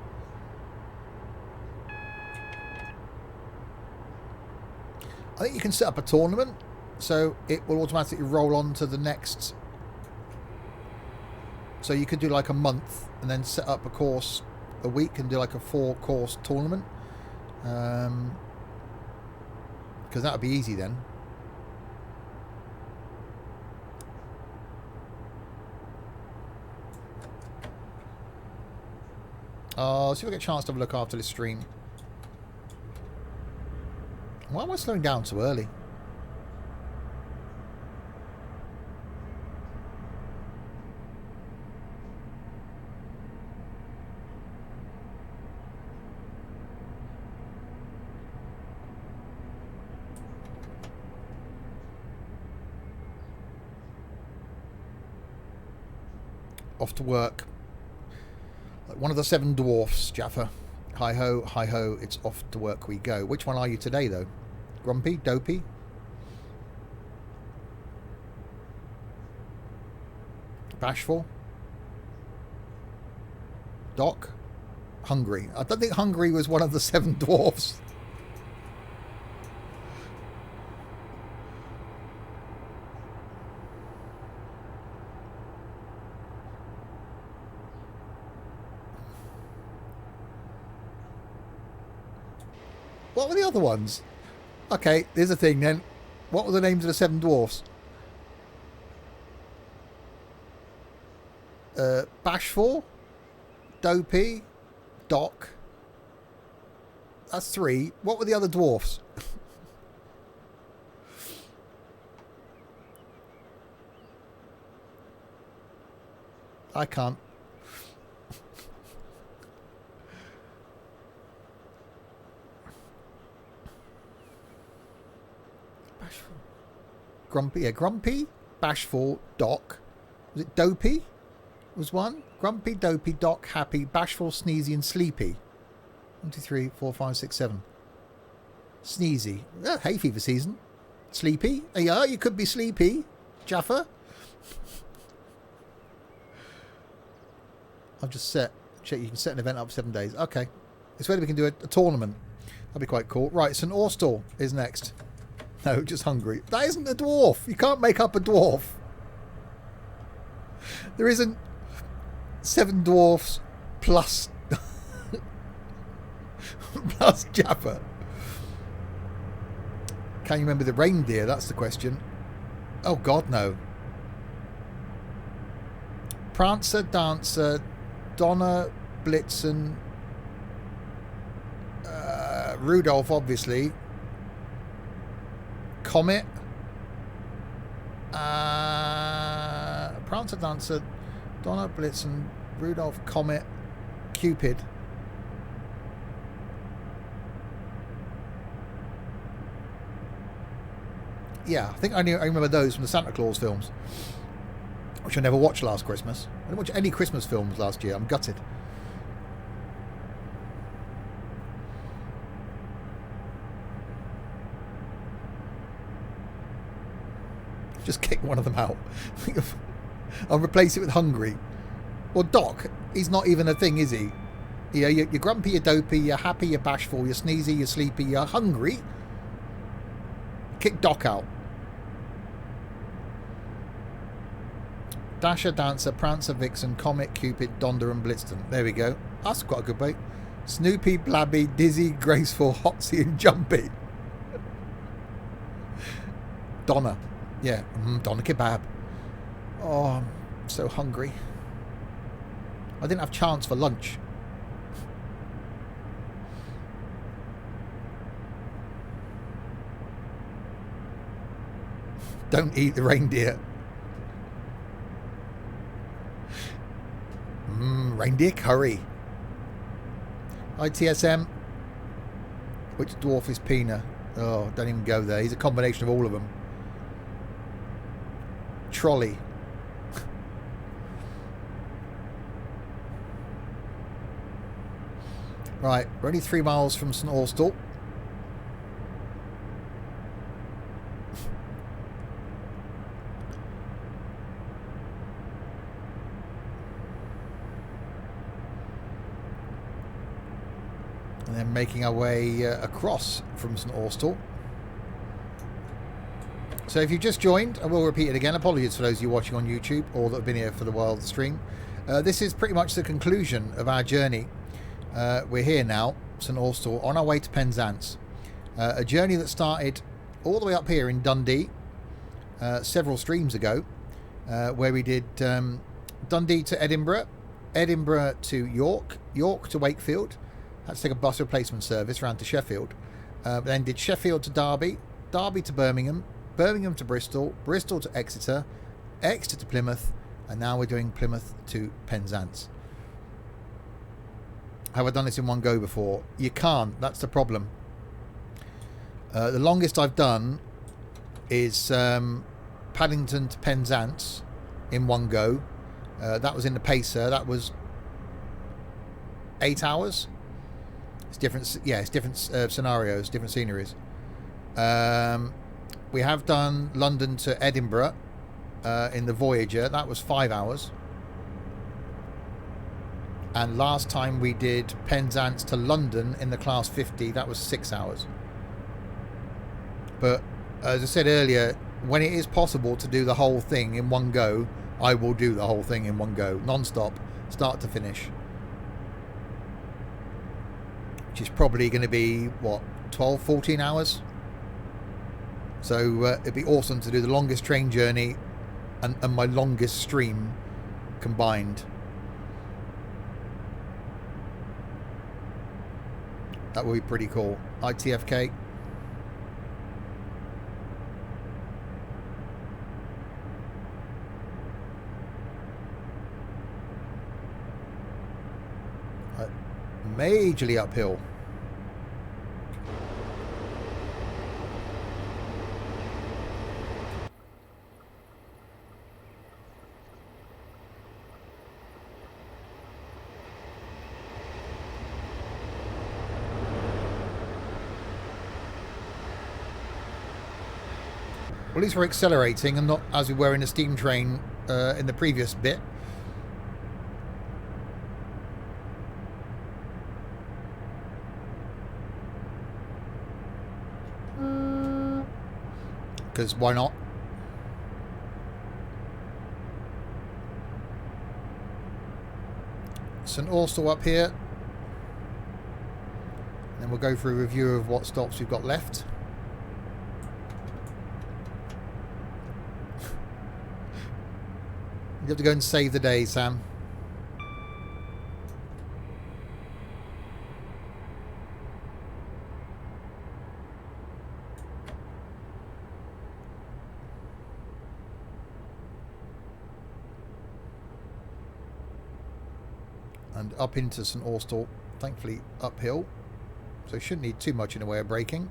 I think you can set up a tournament, so it will automatically roll on to the next. So you could do like a month, and then set up a course a week and do like a 4-course tournament. Because that would be easy then. I'll see if I get a chance to have a look after this stream. Why am I slowing down so early? Off to work. One of the 7 dwarfs, Jaffa. Hi ho, it's off to work we go. Which one are you today, though? Grumpy? Dopey? Bashful? Doc? Hungry? I don't think Hungry was one of the 7 dwarfs. What were the other ones? Okay, here's the thing then. What were the names of the 7 dwarfs? Bashful, Dopey, Doc. That's 3. What were the other dwarfs? I can't. Bashful. Grumpy. Yeah, Grumpy, Bashful, Doc. Was it Dopey? Was one? Grumpy, Dopey, Doc, Happy, Bashful, Sneezy, and Sleepy. 1, 2, 3, 4, 5, 6, 7. Sneezy. Hay fever season. Sleepy. Yeah, you could be sleepy. Jaffa. I've just check. You can set an event up for 7 days. Okay. It's whether we can do a tournament. That'd be quite cool. Right, St. Austell is next. No, just hungry. That isn't a dwarf. You can't make up a dwarf. There isn't 7 dwarfs plus plus Jaffa. Can you remember the reindeer? That's the question. Oh God, no. Prancer, Dancer, Donner, Blitzen, Rudolph, obviously. Comet. Prancer, Dancer, Donner, Blitzen, Rudolph, Comet, Cupid. Yeah, I think I remember those from the Santa Claus films, which I never watched last Christmas. I didn't watch any Christmas films last year. I'm gutted. Just kick one of them out. I'll replace it with Hungry. Well, Doc, he's not even a thing, is he? Yeah, you're grumpy, you're dopey, you're happy, you're bashful, you're sneezy, you're sleepy, you're hungry. Kick Doc out. Dasher, Dancer, Prancer, Vixen, Comet, Cupid, Donder and Blitzen. There we go. That's quite a good bait. Snoopy, Blabby, Dizzy, Graceful, Hotsy and Jumpy. Donna. Yeah, Donna Kebab. Oh, I'm so hungry. I didn't have a chance for lunch. Don't eat the reindeer. Reindeer curry. ITSM. Which dwarf is Pina? Oh, don't even go there. He's a combination of all of them. Trolley. Right, we're only 3 miles from St. Austell. And then making our way across from St. Austell. So if you've just joined, I will repeat it again. Apologies for those of you watching on YouTube or that have been here for the world stream. This is pretty much the conclusion of our journey. We're here now, St. Austell, on our way to Penzance. A journey that started all the way up here in Dundee several streams ago, where we did Dundee to Edinburgh, Edinburgh to York, York to Wakefield. Had to take a bus replacement service around to Sheffield. Then did Sheffield to Derby, Derby to Birmingham, Birmingham to Bristol, Bristol to Exeter, Exeter to Plymouth, and now we're doing Plymouth to Penzance. Have I done this in one go before? You can't. That's the problem. The longest I've done is Paddington to Penzance in one go. That was in the Pacer. That was 8 hours. It's different. Yeah, it's different scenarios, different sceneries. We have done London to Edinburgh in the Voyager. That was 5 hours. And last time we did Penzance to London in the Class 50. That was 6 hours. But as I said earlier, when it is possible to do the whole thing in one go, I will do the whole thing in one go, non-stop, start to finish. Which is probably going to be, what, 12, 14 hours. So it'd be awesome to do the longest train journey and my longest stream combined. That would be pretty cool. ITFK. Majorly uphill. Well, at least we're accelerating and not as we were in a steam train in the previous bit. Because why not? St Austell up here. Then we'll go through a review of what stops we've got left. You have to go and save the day, Sam. And up into St Austell, thankfully uphill, so shouldn't need too much in the way of braking.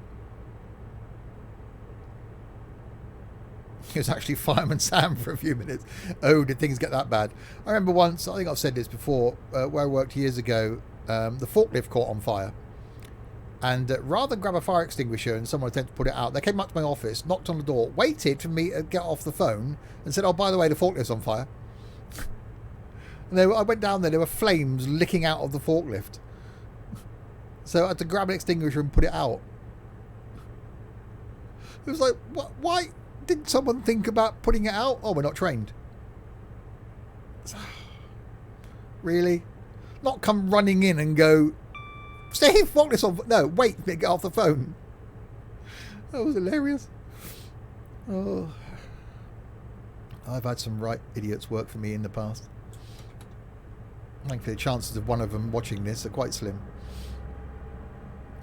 It was actually Fireman Sam for a few minutes. Oh, did things get that bad? I remember once, I think I've said this before, where I worked years ago, the forklift caught on fire. And rather than grab a fire extinguisher and someone attempt to put it out, they came up to my office, knocked on the door, waited for me to get off the phone and said, oh, by the way, the forklift's on fire. And I went down there, there were flames licking out of the forklift. So I had to grab an extinguisher and put it out. It was like, what? Why didn't someone think about putting it out? Oh, we're not trained. Really? Not come running in and go, Steve, forklift's on. No, wait, get off the phone. That was hilarious. Oh, I've had some right idiots work for me in the past. Thankfully, the chances of one of them watching this are quite slim.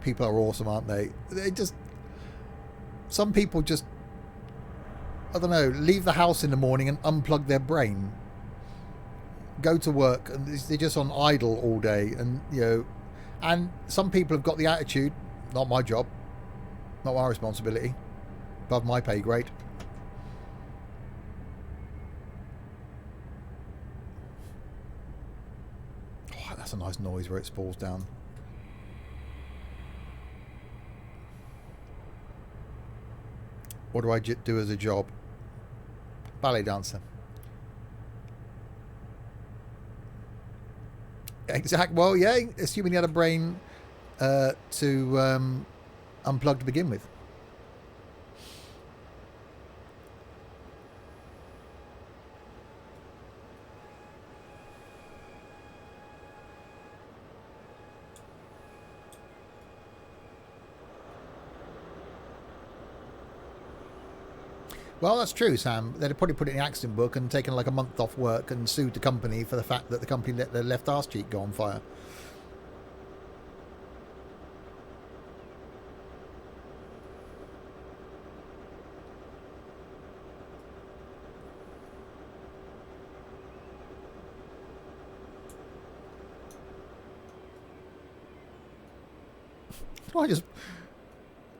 People are awesome, aren't they? They just... Some people just... I don't know, leave the house in the morning and unplug their brain. Go to work and they're just on idle all day. And, you know... And some people have got the attitude, not my job, not my responsibility, above my pay grade. Oh, that's a nice noise where it falls down. What do I do as a job? Ballet dancer. Exact. Well, yeah, assuming you had a brain to unplug to begin with. Well, that's true, Sam. They'd probably put it in the accident book and taken like a month off work and sued the company for the fact that the company let their left arse cheek go on fire. I just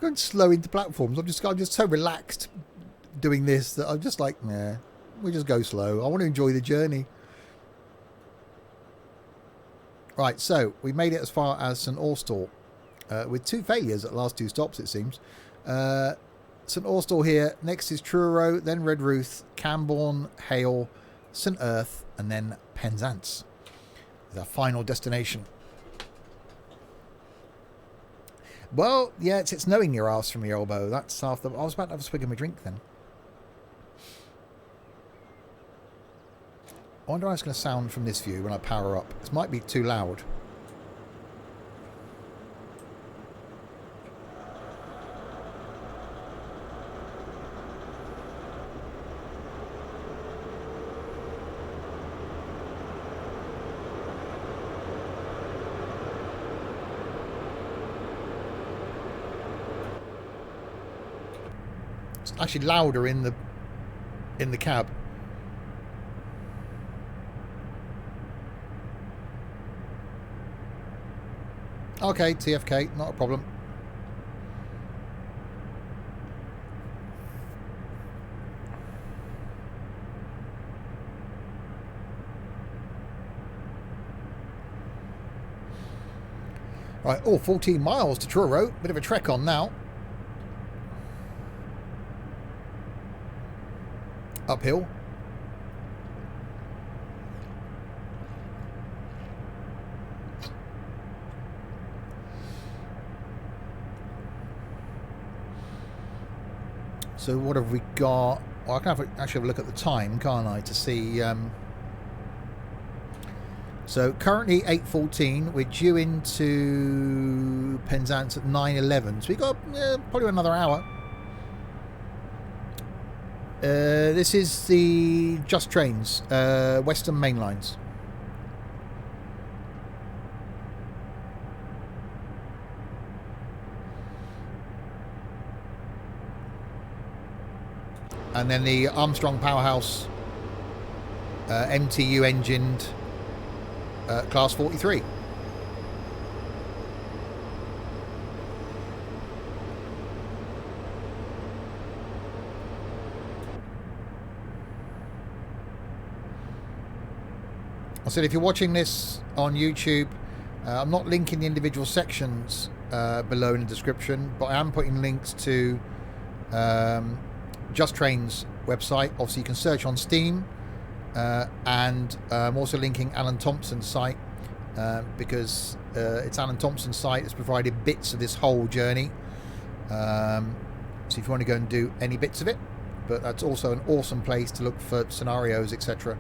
going slow into platforms. I'm just so relaxed doing this that I'm just like, nah, we just go slow. I want to enjoy the journey. Right, so we made it as far as St Austell with 2 failures at the last 2 stops, it seems. St Austell here, next is Truro, then Redruth, Camborne, Hale, St Erth, and then Penzance is our final destination. Well, yeah, it's knowing your arse from your elbow. That's half the... I was about to have a swig of my drink then. I wonder how it's going to sound from this view when I power up. This might be too loud. actually louder in the cab. Okay, TFK, not a problem. Right, 14 miles to Truro. Bit of a trek on now. Uphill. So what have we got? Well, I can actually have a look at the time, can't I, to see... So currently 8:14. We're due into Penzance at 9:11. So we've got probably another hour. This is the Just Trains, Western Main Lines. And then the Armstrong Powerhouse MTU engined Class 43. I said if you're watching this on YouTube, I'm not linking the individual sections below in the description, but I am putting links to Just Trains website. Obviously you can search on Steam, and I'm also linking Alan Thompson's site because it's Alan Thompson's site that's provided bits of this whole journey, so if you want to go and do any bits of it, but that's also an awesome place to look for scenarios, etc.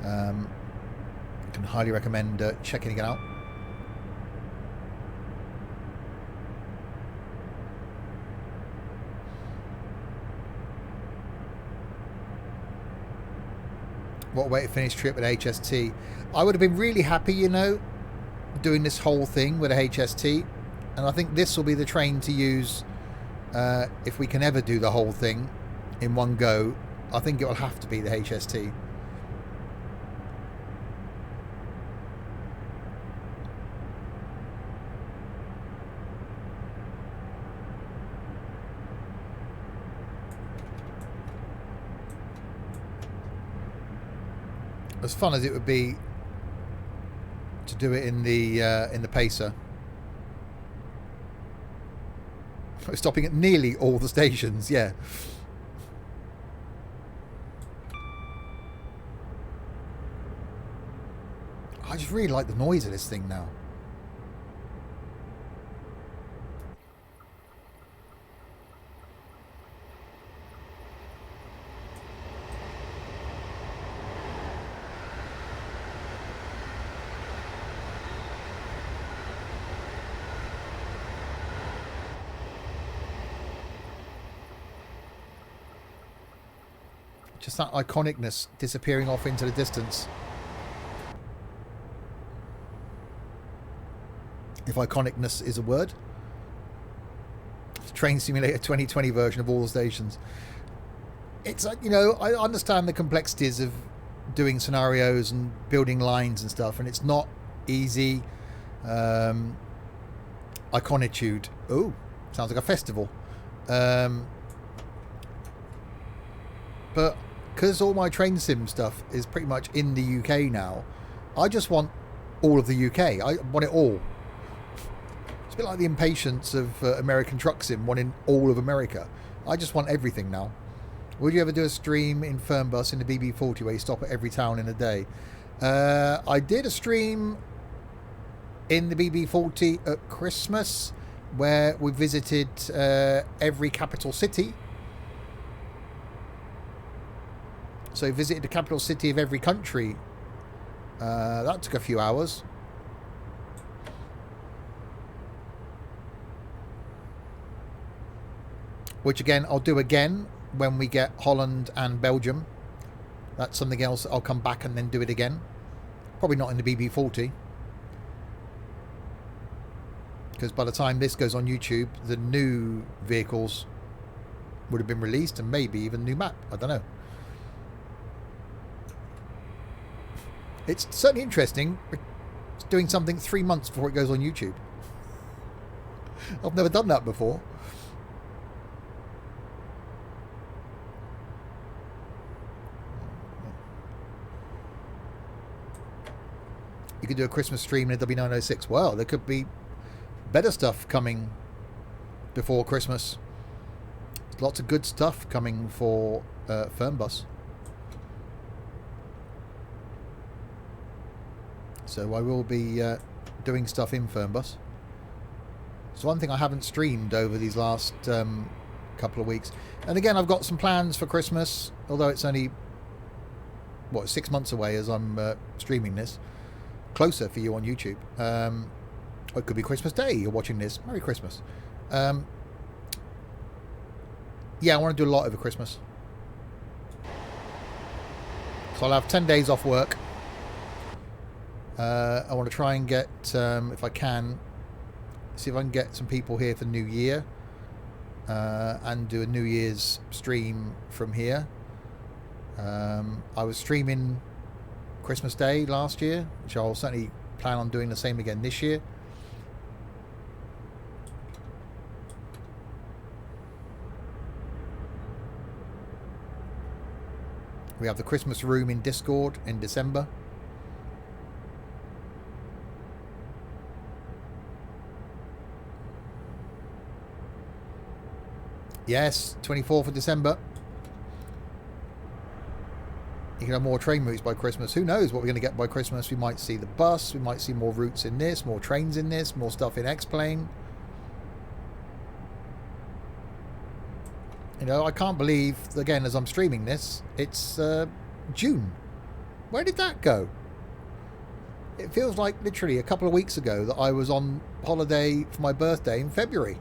I can highly recommend checking it out. What a way to finish trip with HST. I would have been really happy, you know, doing this whole thing with a HST, and I think this will be the train to use if we can ever do the whole thing in one go. I think it will have to be the HST. As fun as it would be to do it in the Pacer. We're stopping at nearly all the stations, yeah. I just really like the noise of this thing now. Just that iconicness disappearing off into the distance. If iconicness is a word. Train Simulator 2020 version of all the stations. It's like, you know, I understand the complexities of doing scenarios and building lines and stuff, and it's not easy. Iconitude. Oh, sounds like a festival. But because all my train sim stuff is pretty much in the UK now, I just want all of the UK. I want it all. It's a bit like the impatience of American Truck Sim wanting all of America. I just want everything now. Would you ever do a stream in Fernbus in the BB40 where you stop at every town in a day? I did a stream in the BB40 at Christmas where we visited every capital city. So visited the capital city of every country. That took a few hours. Which again, I'll do again when we get Holland and Belgium. That's something else I'll come back and then do it again. Probably not in the BB40. Because by the time this goes on YouTube, the new vehicles would have been released, and maybe even new map. I don't know. It's certainly interesting. It's doing something 3 months before it goes on YouTube. I've never done that before. You could do a Christmas stream in a W906. Well, there could be better stuff coming before Christmas. Lots of good stuff coming for Fernbus. So I will be doing stuff in Fernbus. It's one thing I haven't streamed over these last couple of weeks. And again, I've got some plans for Christmas, although it's only, what, 6 months away as I'm streaming this. Closer for you on YouTube. Or it could be Christmas Day you're watching this. Merry Christmas. Yeah, I want to do a lot over Christmas. So I'll have 10 days off work. I want to try and get, if I can, see if I can get some people here for New Year. And do a New Year's stream from here. I was streaming Christmas Day last year, which I'll certainly plan on doing the same again this year. We have the Christmas room in Discord in December. Yes, 24th of December. You can have more train routes by Christmas. Who knows what we're going to get by Christmas? We might see the bus. We might see more routes in this, more trains in this, more stuff in X-Plane. You know, I can't believe, again, as I'm streaming this, it's June. Where did that go? It feels like literally a couple of weeks ago that I was on holiday for my birthday in February.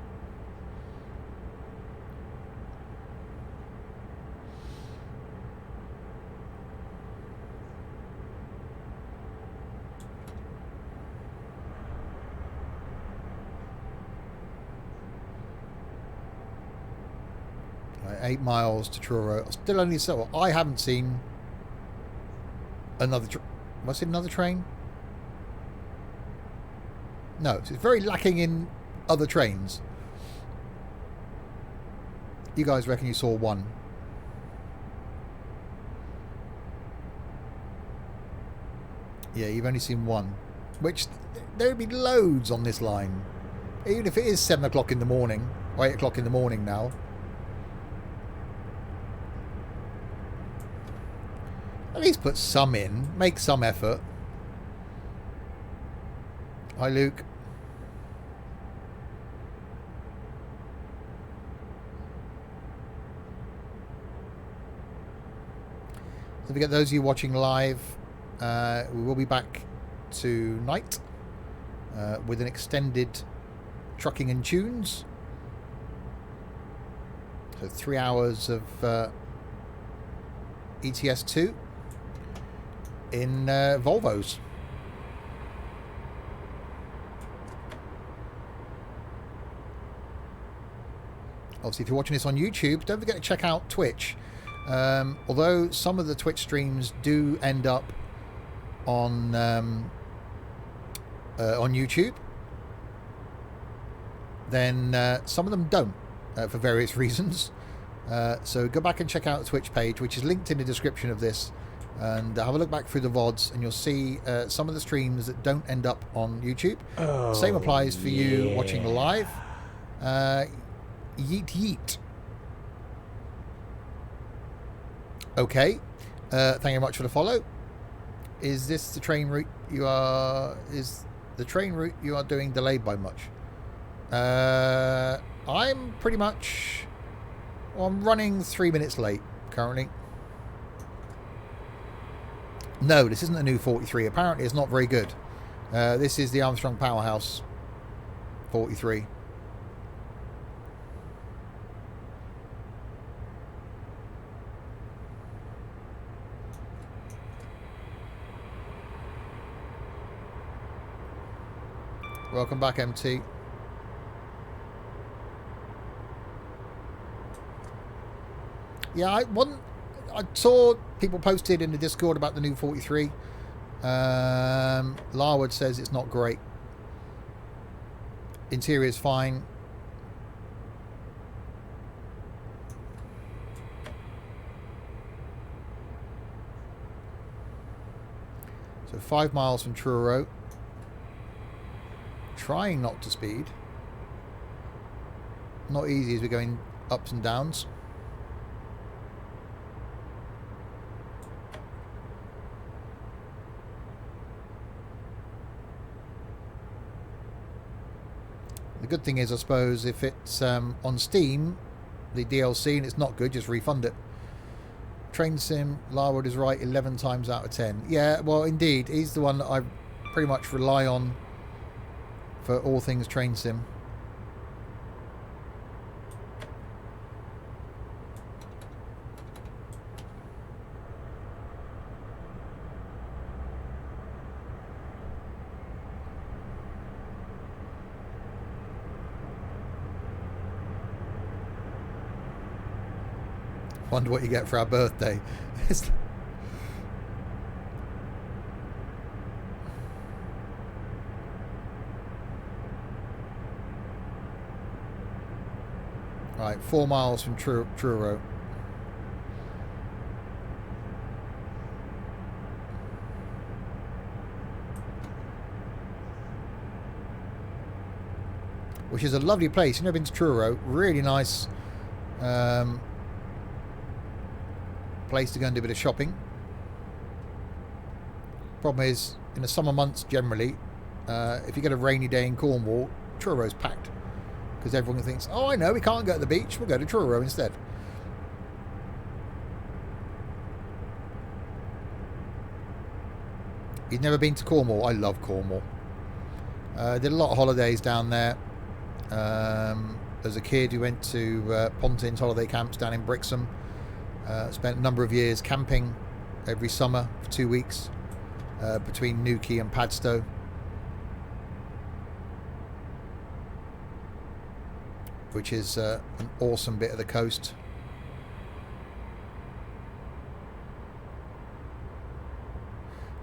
Right, 8 miles to Truro. Still only so. I haven't seen another. Was it another train? No, it's very lacking in other trains. You guys reckon you saw one? Yeah, you've only seen one. Which there would be loads on this line, even if it is 7 o'clock in the morning or 8 o'clock in the morning now. At least put some in. Make some effort. Hi, Luke. Don't forget, those of you watching live, we will be back tonight with an extended Trucking and Tunes. So 3 hours of ETS2 in Volvos. Obviously, if you're watching this on YouTube, don't forget to check out Twitch. Although some of the Twitch streams do end up on YouTube, then some of them don't for various reasons. So go back and check out the Twitch page, which is linked in the description of this, and have a look back through the VODs, and you'll see some of the streams that don't end up on YouTube. Oh, same applies for you watching live. Yeet yeet. Okay, thank you very much for the follow. Is this the train route you are? Is the train route you are doing delayed by much? I'm pretty much. Well, I'm running 3 minutes late currently. No, this isn't a new 43. Apparently, it's not very good. This is the Armstrong Powerhouse 43. Welcome back, MT. Yeah, I saw people posted in the Discord about the new 43. Larwood says it's not great. Interior is fine. So 5 miles from Truro. Trying not to speed. Not easy as we're going ups and downs. The good thing is, I suppose, if it's on Steam, the DLC, and it's not good, just refund it. Train Sim, Larwood is right 11 times out of 10. Yeah, well, indeed. He's the one that I pretty much rely on for all things Train Sim. Wonder what you get for our birthday. Right, 4 miles from Truro. Which is a lovely place. You've never been to Truro. Really nice place to go and do a bit of shopping. Problem is, in the summer months generally, if you get a rainy day in Cornwall, Truro's packed. Because everyone thinks, oh, I know, we can't go to the beach, we'll go to Truro instead. You've never been to Cornwall? I love Cornwall. Did a lot of holidays down there. As a kid, we went to Pontins holiday camps down in Brixham. Spent a number of years camping every summer for 2 weeks between Newquay and Padstow. Which is an awesome bit of the coast.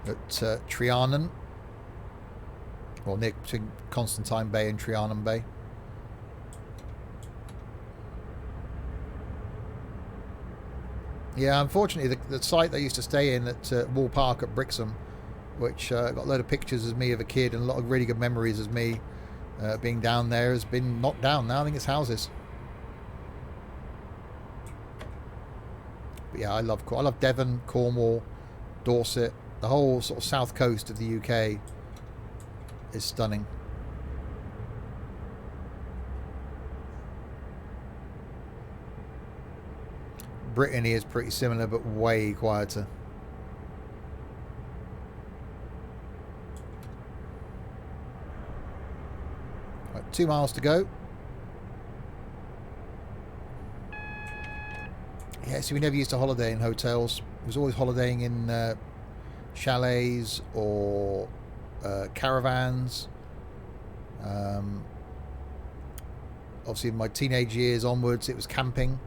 At Trianon, or near between Constantine Bay and Trianon Bay. Yeah, unfortunately, the site that I used to stay in at Wall Park at Brixham, which got a load of pictures of me of a kid and a lot of really good memories of me being down there, has been knocked down now. I think it's houses. But yeah, I love Devon, Cornwall, Dorset. The whole sort of south coast of the UK is stunning. Brittany is pretty similar, but way quieter. Right, 2 miles to go. Yeah, so we never used to holiday in hotels. It was always holidaying in chalets or caravans. Obviously, in my teenage years onwards, it was camping.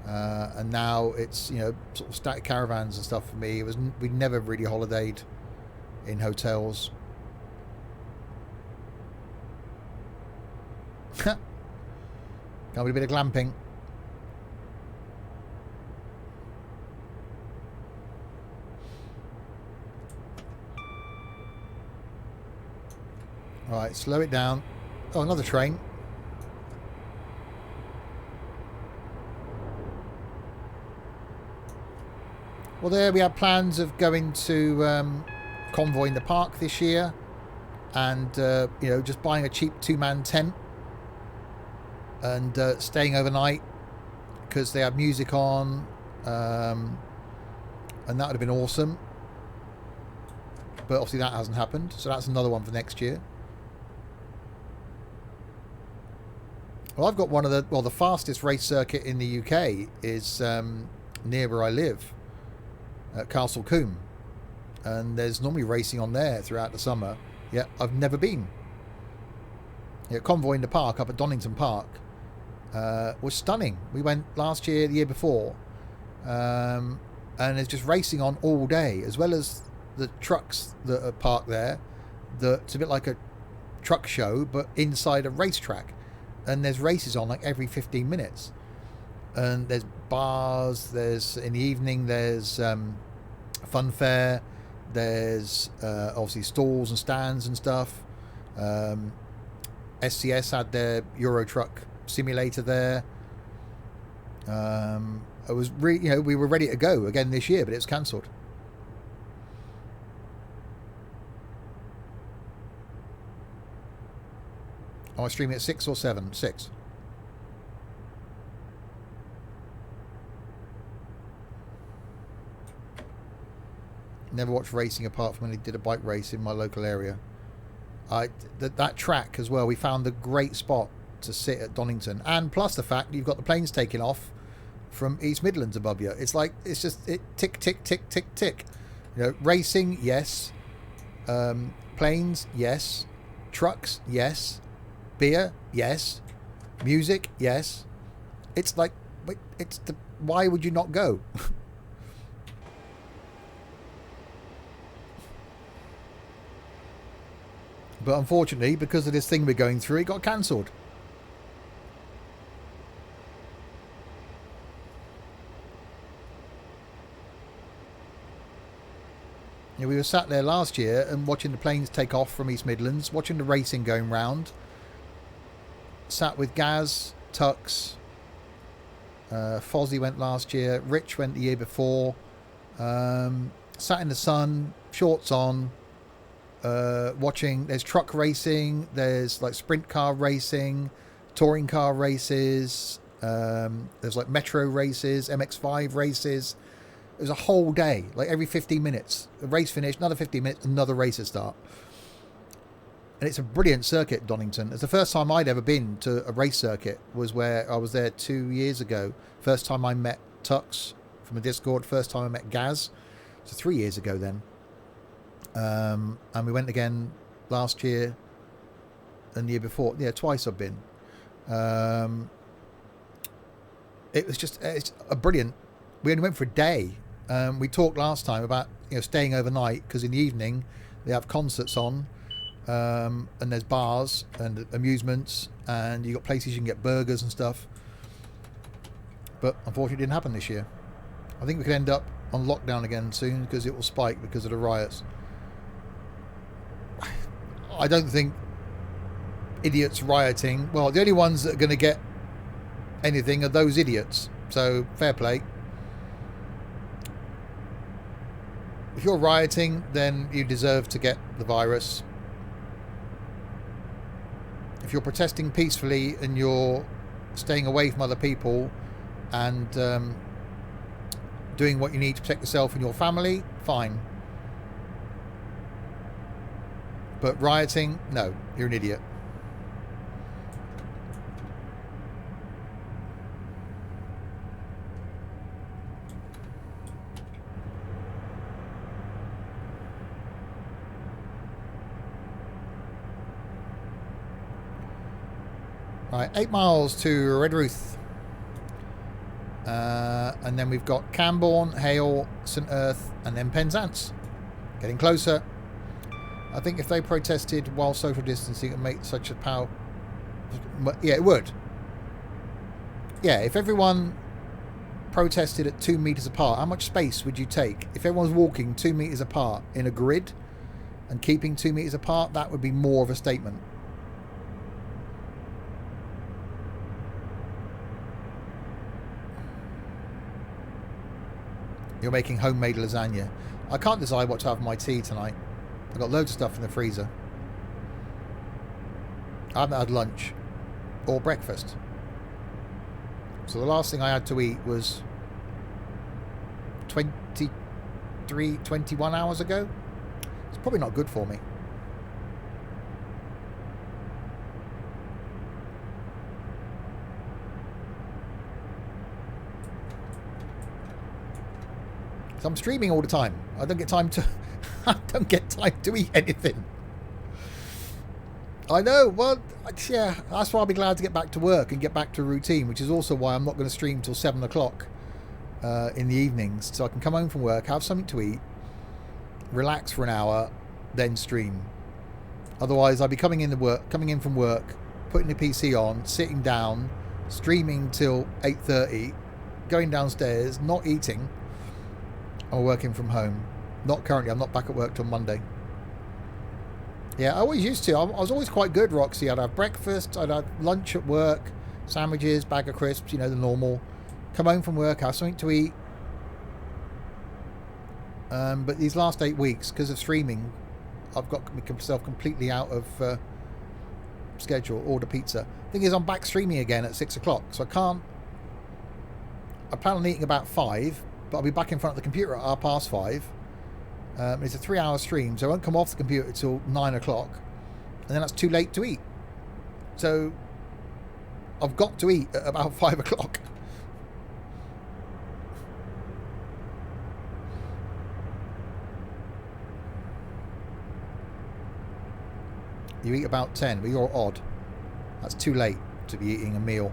And now it's, you know, sort of static caravans and stuff for me. We never really holidayed in hotels. Can't be a bit of glamping. Alright, slow it down. Oh, another train. Well, there we had plans of going to Convoy in the Park this year, and you know, just buying a cheap 2-man tent and staying overnight because they had music on, and that would have been awesome. But obviously that hasn't happened, so that's another one for next year. Well, I've got one of the fastest race circuit in the UK is near where I live, at Castle Combe, and there's normally racing on there throughout the summer. Yeah, I've never been. Yeah, Convoy in the Park up at Donington Park was stunning. We went last year, the year before, And there's just racing on all day, as well as the trucks that are parked there. It's a bit like a truck show, but inside a racetrack. And there's races on like every 15 minutes. And there's bars. There's in the evening. There's fun fair. There's obviously stalls and stands and stuff. SCS had their Euro Truck simulator there. It was really, we were ready to go again this year, but it was cancelled. Am I streaming at 6 or 7? 6. Never watched racing apart from when they did a bike race in my local area. That track as well, we found a great spot to sit at Donington, and plus the fact you've got the planes taking off from East Midlands above you. It's like, it's just tick tick tick tick tick. Racing, yes. Planes, yes. Trucks, yes. Beer, yes. Music, yes. It's like, why would you not go? But unfortunately, because of this thing we're going through, it got cancelled. We were sat there last year and watching the planes take off from East Midlands, watching the racing going round. Sat with Gaz, Tux, Fozzie went last year, Rich went the year before. Sat in the sun, shorts on. Watching, there's truck racing, there's like sprint car racing, touring car races, there's like metro races, MX5 races. It was a whole day, like every 15 minutes. The race finished, another 15 minutes, another race would start. And it's a brilliant circuit, Donington. It's the first time I'd ever been to a race circuit, was where I was there 2 years ago. First time I met Tux from the Discord, first time I met Gaz. So 3 years ago then. And we went again last year and the year before. Yeah, twice I've been. It's a brilliant. We only went for a day. We talked last time about staying overnight, because in the evening they have concerts on, and there's bars and amusements, and you got places you can get burgers and stuff. But unfortunately, it didn't happen this year. I think we could end up on lockdown again soon, because it will spike because of the riots. I don't think idiots rioting. Well, the only ones that are going to get anything are those idiots. So fair play. If you're rioting, then you deserve to get the virus. If you're protesting peacefully and you're staying away from other people and doing what you need to protect yourself and your family, fine. But rioting, no, you're an idiot. Right, 8 miles to Redruth. And then we've got Camborne, Hale, St Earth, and then Penzance. Getting closer. I think if they protested while social distancing, it would make such a power. Yeah, it would. Yeah, if everyone protested at 2 meters apart, how much space would you take? If everyone's walking 2 meters apart in a grid and keeping 2 meters apart, that would be more of a statement. You're making homemade lasagna. I can't decide what to have for my tea tonight. I've got loads of stuff in the freezer. I haven't had lunch or breakfast. So the last thing I had to eat was 21 hours ago. It's probably not good for me. So I'm streaming all the time. I don't get time to I don't get time to eat anything. I know, well, yeah, that's why I'll be glad to get back to work and get back to routine, which is also why I'm not going to stream till 7 o'clock in the evenings, so I can come home from work, have something to eat, relax for an hour, then stream. Otherwise, I'd be coming in from work, putting the PC on, sitting down, streaming till 8:30, going downstairs, not eating, or working from home. Not currently. I'm not back at work till Monday. Yeah, I always used to. I was always quite good, Roxy. I'd have breakfast, I'd have lunch at work, sandwiches, bag of crisps, the normal. Come home from work, have something to eat. But these last 8 weeks, because of streaming, I've got myself completely out of schedule. Order pizza. Thing is, I'm back streaming again at 6 o'clock, so I can't. I plan on eating about 5, but I'll be back in front of the computer at 5:30. It's a 3-hour stream, so I won't come off the computer till 9 o'clock, and then that's too late to eat. So I've got to eat at about 5 o'clock. You eat about 10, but you're odd. That's too late to be eating a meal.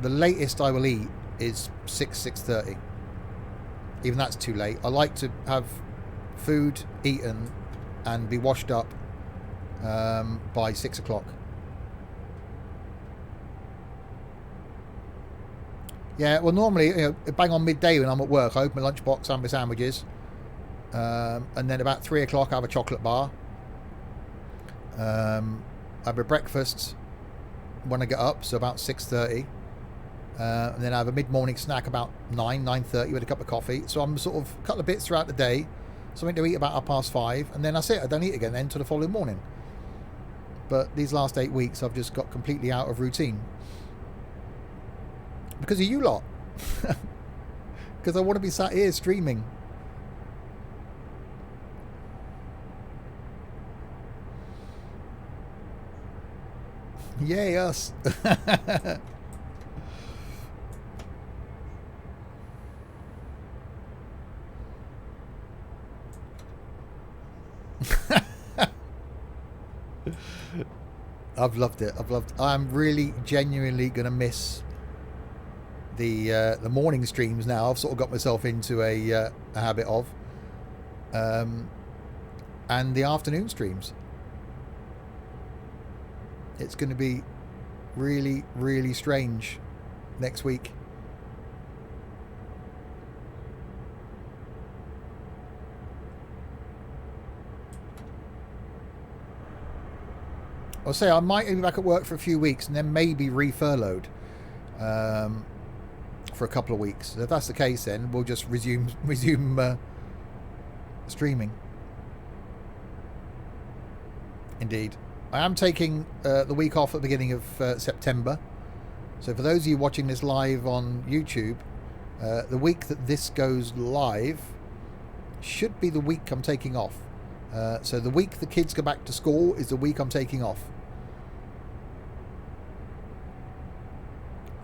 The latest I will eat is 6:30. Even that's too late. I like to have food eaten and be washed up by 6 o'clock. Yeah, well, normally, bang on midday when I'm at work, I open my lunchbox and my sandwiches, and then about 3 o'clock I have a chocolate bar. I have a breakfast when I get up, so about 6:30, and then I have a mid-morning snack about 9:30 with a cup of coffee. So I'm sort of a couple of bits throughout the day, something to eat about 5:30, and then that's it. I don't eat again then until the following morning. But these last 8 weeks, I've just got completely out of routine because of you lot. Because I want to be sat here streaming. Yay, us. I've loved it. I'm really genuinely going to miss the morning streams now. I've sort of got myself into a habit of, and the afternoon streams. It's going to be really, really strange next week. I'll say I might be back at work for a few weeks and then maybe re-furloughed for a couple of weeks. So if that's the case, then we'll just resume streaming. Indeed. I am taking the week off at the beginning of September. So for those of you watching this live on YouTube, the week that this goes live should be the week I'm taking off. So the week the kids go back to school is the week I'm taking off.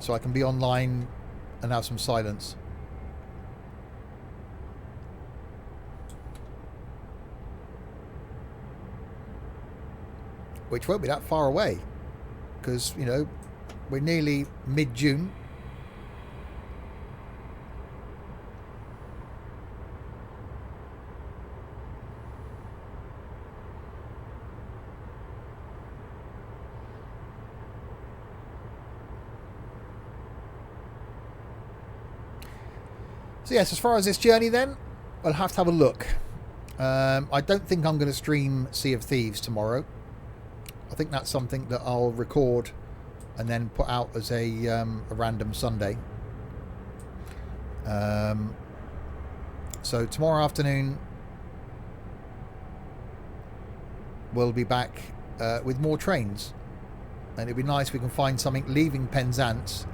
So I can be online and have some silence. Which won't be that far away, because we're nearly mid-June. So yes, as far as this journey then, I'll have to have a look. I don't think I'm going to stream Sea of Thieves tomorrow. I think that's something that I'll record and then put out as a random Sunday. So tomorrow afternoon we'll be back with more trains, and it'd be nice if we can find something leaving Penzance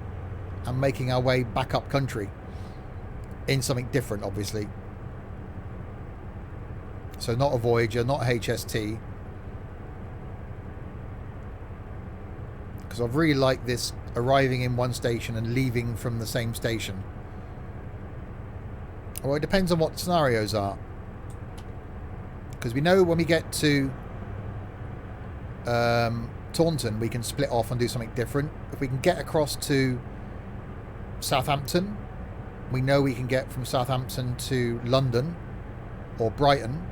and making our way back up country in something different, obviously. So not a Voyager, not a HST. because I really like this arriving in one station and leaving from the same station. Well, it depends on what scenarios are, because we know when we get to Taunton we can split off and do something different. If we can get across to Southampton, we know we can get from Southampton to London or Brighton,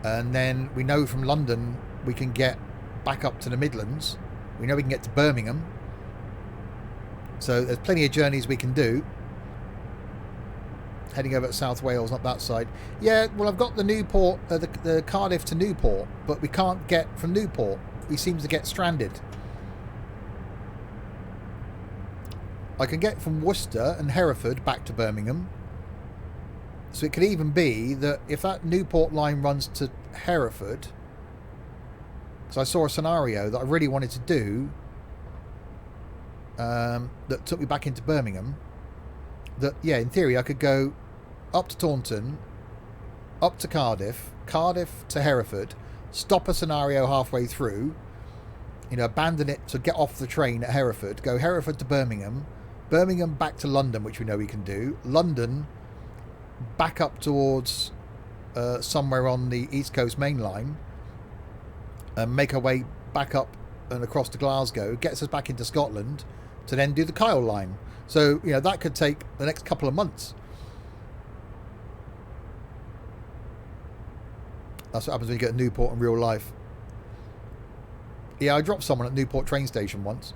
and then we know from London we can get back up to the Midlands. We know we can get to Birmingham, so there's plenty of journeys we can do. Heading over to South Wales, not that side. Yeah, well, I've got the Newport, the Cardiff to Newport, but we can't get from Newport. We seem to get stranded. I can get from Worcester and Hereford back to Birmingham. So it could even be that if that Newport line runs to Hereford, because I saw a scenario that I really wanted to do that took me back into Birmingham, that, yeah, in theory I could go up to Taunton, up to Cardiff, Cardiff to Hereford, stop a scenario halfway through, you know, abandon it to get off the train at Hereford, go Hereford to Birmingham, Birmingham back to London, which we know we can do, London back up towards somewhere on the East Coast main line, and make our way back up and across to Glasgow, gets us back into Scotland to then do the Kyle line. So, you know, that could take the next couple of months. That's what happens when you get to Newport in real life. Yeah, I dropped someone at Newport train station once.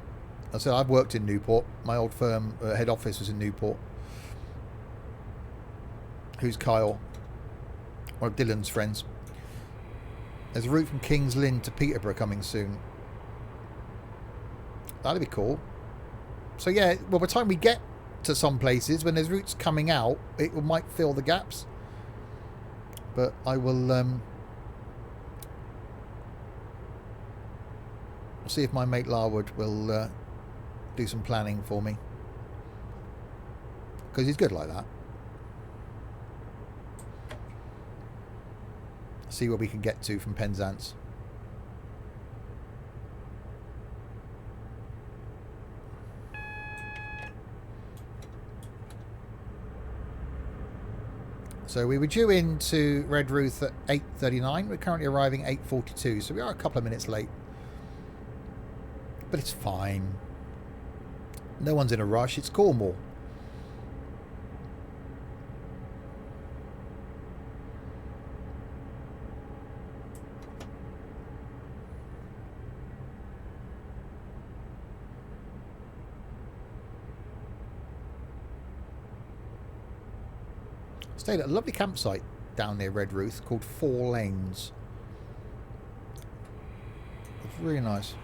I said I've worked in Newport. My old firm head office was in Newport. Who's Kyle? One of Dylan's friends. There's a route from King's Lynn to Peterborough coming soon. That'd be cool. So yeah, well, by the time we get to some places, when there's routes coming out, it might fill the gaps. But I will see if my mate Larwood will do some planning for me, because he's good like that. See where we can get to from Penzance. So we were due into Redruth at 8:39. We're currently arriving 8:42, so we are a couple of minutes late. But it's fine. No one's in a rush. It's Cornwall. Stayed at a lovely campsite down near Redruth called Four Lanes. It's really nice.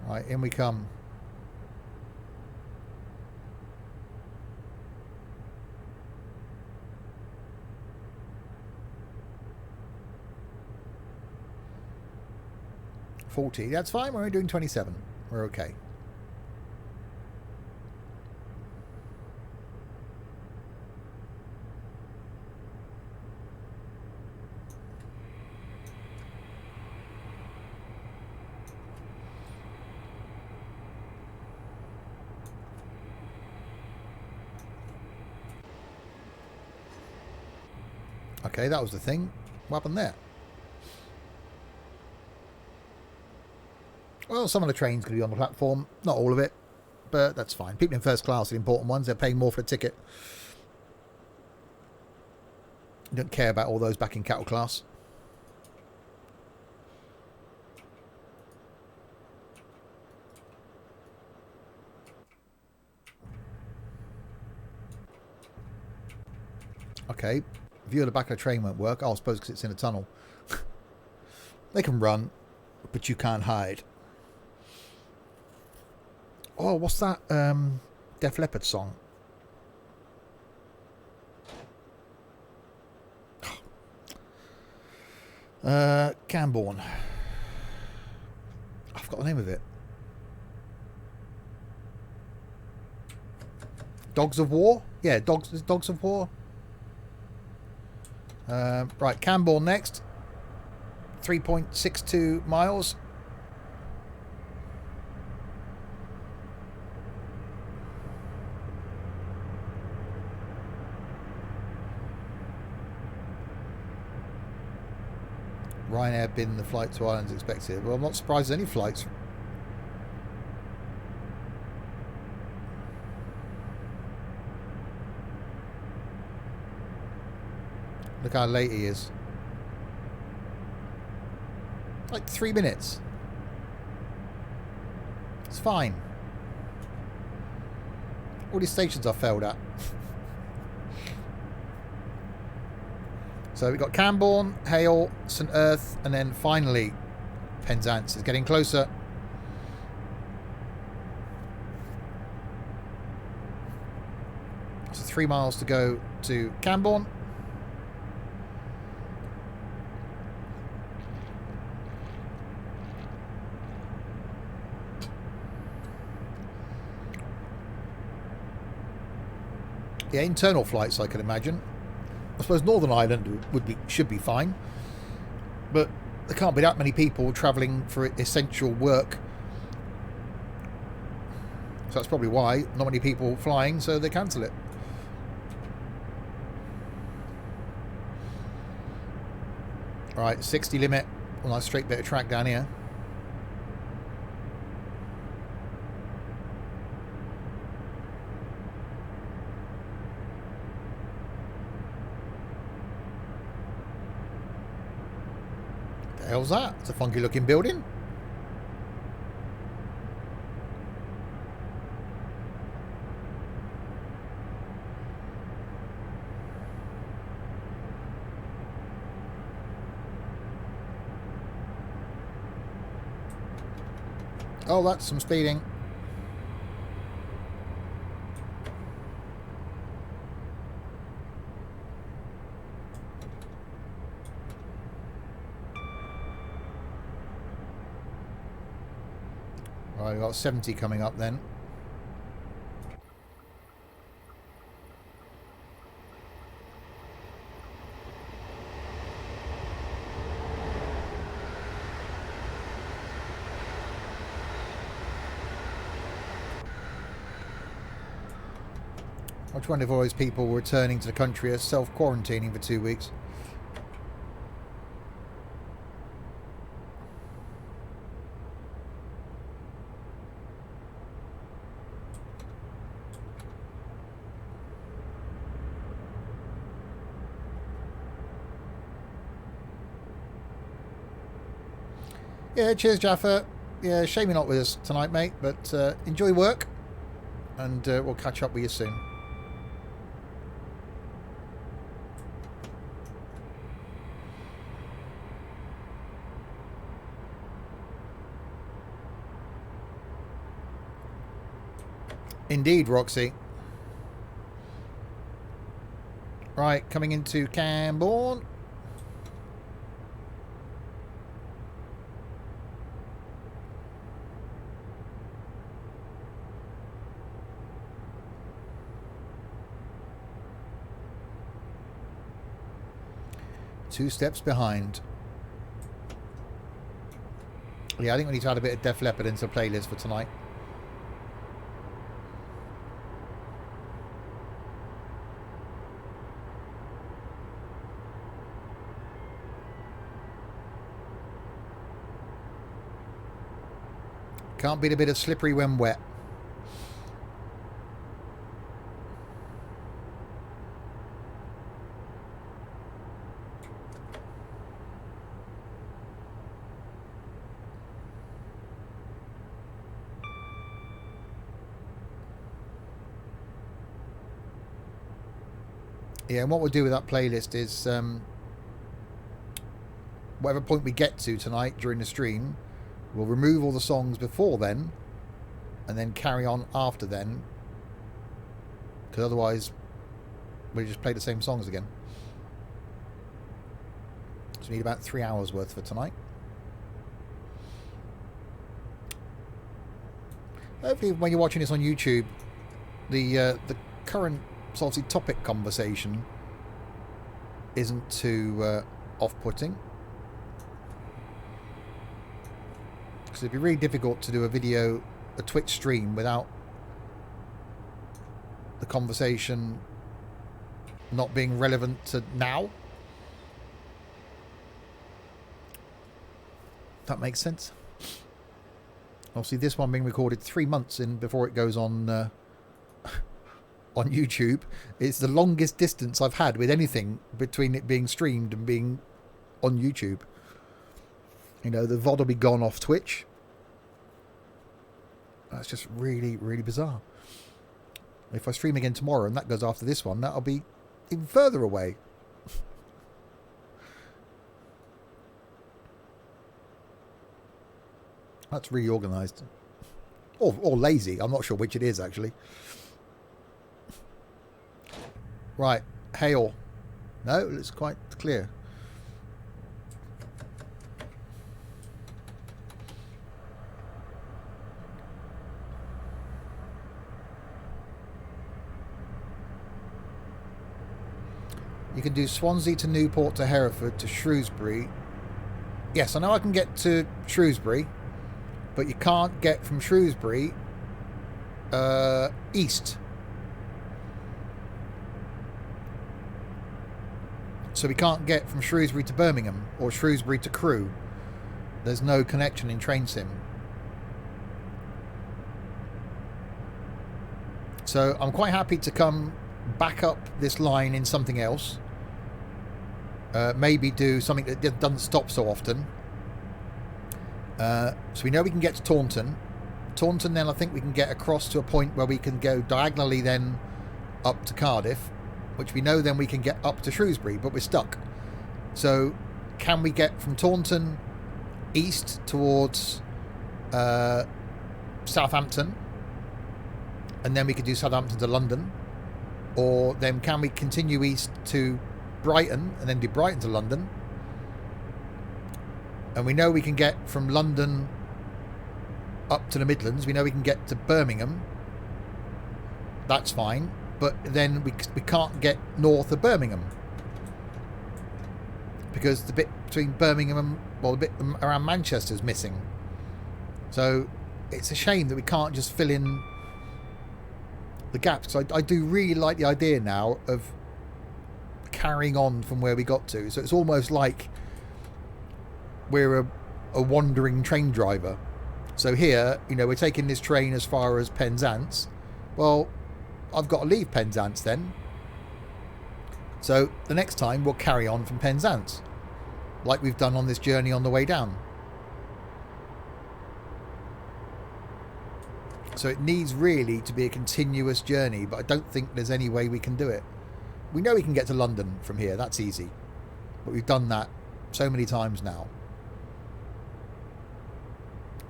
Right, in we come. That's fine. We're only doing 27. We're okay. Okay, that was the thing. What happened there? Well, some of the trains could be on the platform. Not all of it, but that's fine. People in first class are the important ones. They're paying more for a ticket. You don't care about all those back in cattle class. Okay, view of the back of the train won't work. Oh, I suppose because it's in a tunnel. They can run, but you can't hide. Oh, what's that Def Leppard song? Camborne. I forgot the name of it. Dogs of War? Yeah, Dogs of War. Right, Camborne next. 3.62 miles. Ryanair bin the flight to Ireland expected. Well, I'm not surprised there's any flights. Look how late he is. Like 3 minutes. It's fine. All these stations I failed at. So we've got Camborne, Hale, St Earth, and then finally Penzance is getting closer. So 3 miles to go to Camborne. Yeah, internal flights I can imagine. I suppose Northern Ireland should be fine, but there can't be that many people travelling for essential work. So that's probably why not many people flying, so they cancel it. Right, 60 limit on a straight bit of track down here. The hell's that? It's a funky looking building. Oh, that's some speeding. Right, we've got 70 coming up then. I wonder if all those people returning to the country are self-quarantining for 2 weeks. Yeah, cheers, Jaffa. Yeah, shame you're not with us tonight, mate, but enjoy work, and we'll catch up with you soon. Indeed, Roxy. Right, coming into Camborne. Two steps behind. Yeah, I think we need to add a bit of Def Leppard into the playlist for tonight. Can't beat a bit of Slippery When Wet. Yeah, and what we'll do with that playlist is whatever point we get to tonight during the stream, we'll remove all the songs before then and then carry on after then, because otherwise we'll just play the same songs again. So we need about 3 hours worth for tonight. Hopefully when you're watching this on YouTube, the current obviously topic conversation isn't too off-putting. Because it'd be really difficult to do a Twitch stream without the conversation not being relevant to now. That makes sense. Obviously, this one being recorded 3 months in before it goes on on YouTube. It's the longest distance I've had with anything between it being streamed and being on YouTube. You know, the VOD will be gone off Twitch. That's just really, really bizarre. If I stream again tomorrow and that goes after this one, that'll be even further away. That's really organised. Or lazy. I'm not sure which it is, actually. Right. Hail. No, it's quite clear. You can do Swansea to Newport to Hereford to Shrewsbury. Yes, I know I can get to Shrewsbury, but you can't get from Shrewsbury east. So we can't get from Shrewsbury to Birmingham or Shrewsbury to Crewe. There's no connection in Train Sim. So I'm quite happy to come back up this line in something else. Maybe do something that doesn't stop so often. So we know we can get to Taunton. Taunton, then I think we can get across to a point where we can go diagonally then up to Cardiff, which we know then we can get up to Shrewsbury, but we're stuck. So can we get from Taunton east towards Southampton, and then we could do Southampton to London? Or then can we continue east to Brighton and then do Brighton to London? And we know we can get from London up to the Midlands. We know we can get to Birmingham. That's fine. But then we can't get north of Birmingham, because the bit between Birmingham and, well, the bit around Manchester is missing. So it's a shame that we can't just fill in the gaps. So I do really like the idea now of carrying on from where we got to. So it's almost like we're a wandering train driver. So here, you know, we're taking this train as far as Penzance. Well, I've got to leave Penzance then. So the next time we'll carry on from Penzance, like we've done on this journey on the way down. So it needs really to be a continuous journey, but I don't think there's any way we can do it. We know we can get to London from here, that's easy. But we've done that so many times now.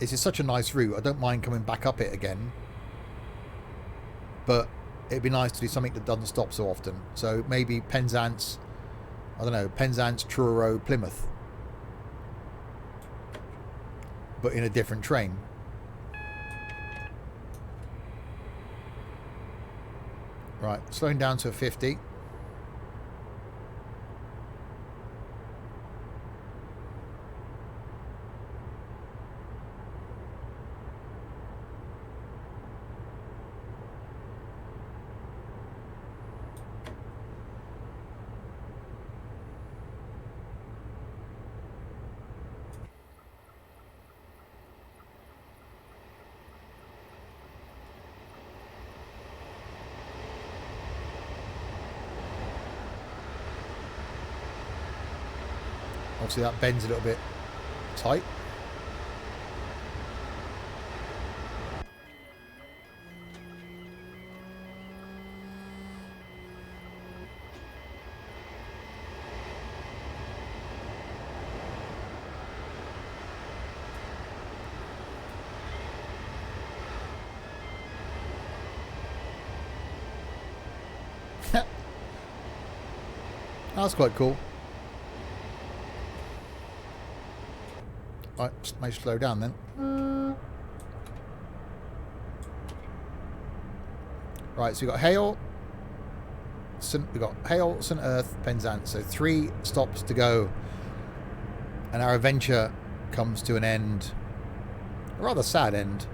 This is such a nice route, I don't mind coming back up it again. But it'd be nice to do something that doesn't stop so often. So maybe Penzance, I don't know, Penzance, Truro, Plymouth. But in a different train. Right, slowing down to a 50. Obviously that bend's a little bit tight. That's quite cool. Right, may slow down then. Right, so we've got Hale, we've got Hale, St Earth, Penzance. So 3 stops to go, and our adventure comes to an end. A rather sad end.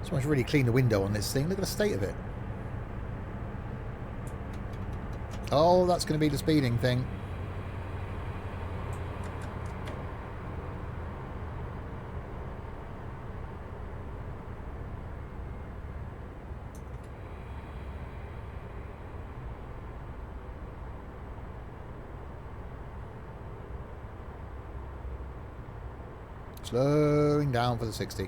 Someone's really cleaned the window on this thing. Look at the state of it. Oh, that's going to be the speeding thing. Slowing down for the 60.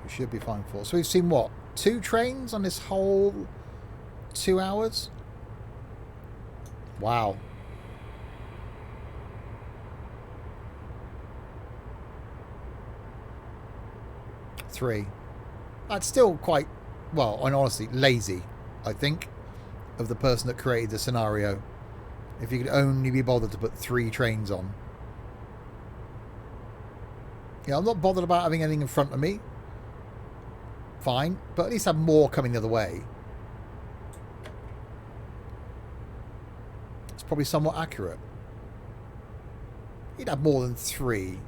Should be fine for. So we've seen what? 2 trains on this whole 2 hours? Wow. Three. That's still quite, well, and honestly, lazy, I think, of the person that created the scenario. If you could only be bothered to put 3 trains on. Yeah, I'm not bothered about having anything in front of me. Fine, but at least have more coming the other way. It's probably somewhat accurate. You'd have more than 3.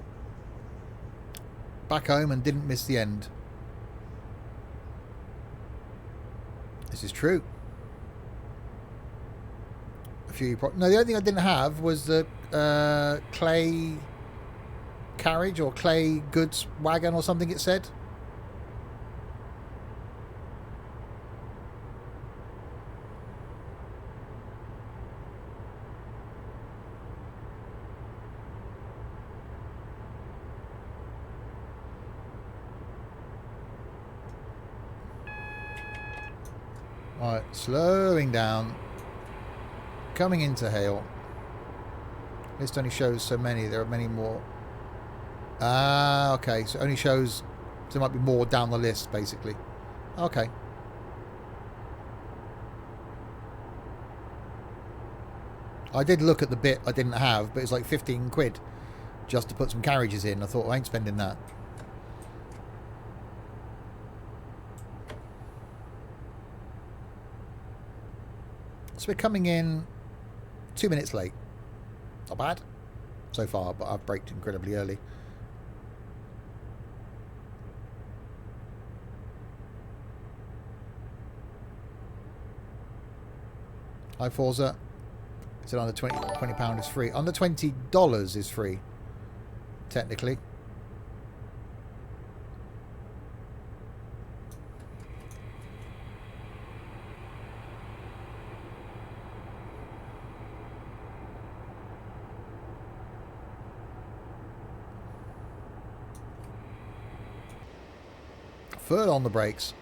Back home and didn't miss the end. This is true. A few. No, the only thing I didn't have was the clay carriage or clay goods wagon or something it said. Alright, slowing down. Coming into Hale. List only shows so many. There are many more. Ah, okay. So it only shows... So there might be more down the list, basically. Okay. I did look at the bit I didn't have, but it's like 15 quid just to put some carriages in. I thought, I ain't spending that. So we're coming in 2 minutes late. Not bad so far, but I've braked incredibly early. Hi Forza. Is it under £20 is free? Under $20 is free, technically. Foot on the brakes.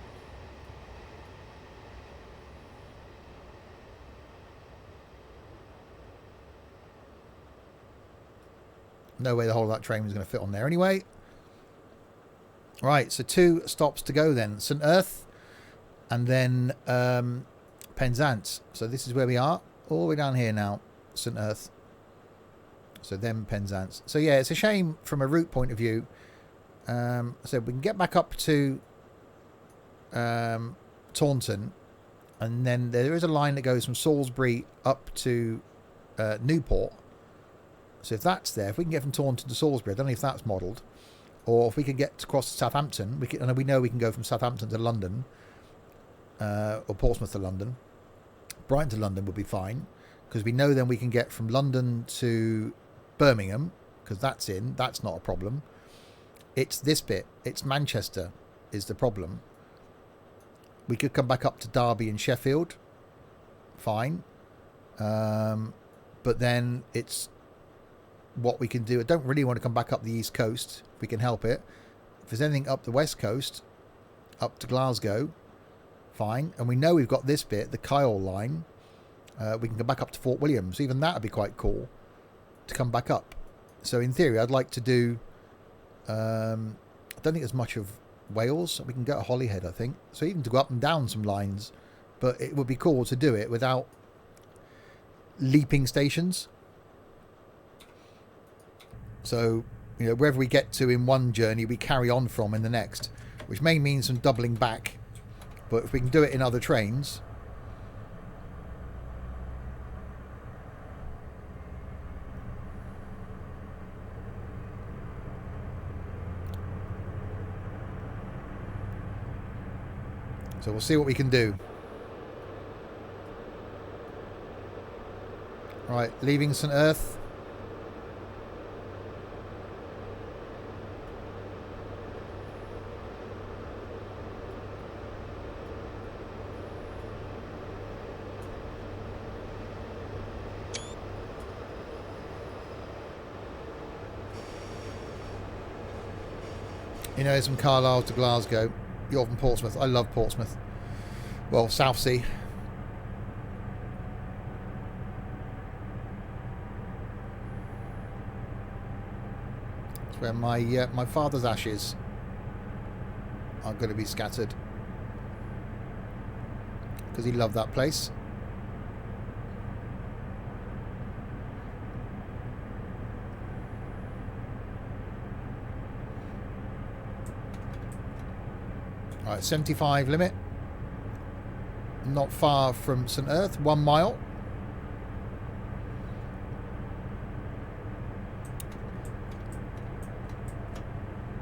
No way the whole of that train was going to fit on there anyway. Right, so 2 stops to go then. St Earth and then Penzance. So this is where we are. All the way down here now. St Earth. So then Penzance. So yeah, it's a shame from a route point of view. So we can get back up to Taunton, and then there is a line that goes from Salisbury up to Newport. So if that's there, if we can get from Taunton to Salisbury, I don't know if that's modelled, or if we can get across to Southampton, and we know we can go from Southampton to London, or Portsmouth to London. Brighton to London would be fine, because we know then we can get from London to Birmingham, because that's not a problem. It's this bit, it's Manchester is the problem. We could come back up to Derby and Sheffield, fine, but then it's what we can do. I don't really want to come back up the East Coast if we can help it. If there's anything up the West Coast, up to Glasgow, fine. And we know we've got this bit, the Kyle line. We can go back up to Fort William. So even that would be quite cool to come back up. So in theory, I'd like to do... I don't think there's much of Wales. We can go to Holyhead, I think. So even to go up and down some lines. But it would be cool to do it without leaping stations. So, you know, wherever we get to in one journey, we carry on from in the next. Which may mean some doubling back. But if we can do it in other trains... So we'll see what we can do. Right, leaving St. Earth. You know, it's from Carlisle to Glasgow. You're from Portsmouth. I love Portsmouth. Well, Southsea. It's where my father's ashes are going to be scattered. Because he loved that place. Right, 75 limit. Not far from St. Earth, 1 mile.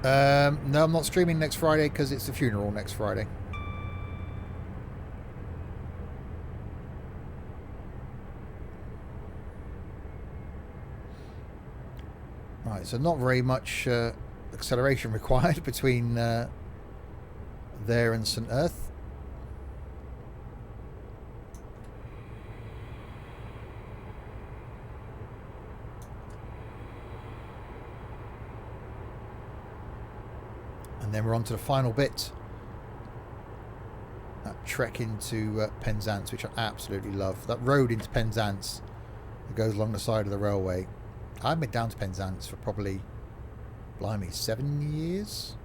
No, I'm not streaming next Friday because it's the funeral next Friday. Right, so not very much acceleration required between there and St. Earth. And then we're on to the final bit. That trek into Penzance, which I absolutely love. That road into Penzance that goes along the side of the railway. I haven't been down to Penzance for probably, blimey, 7 years?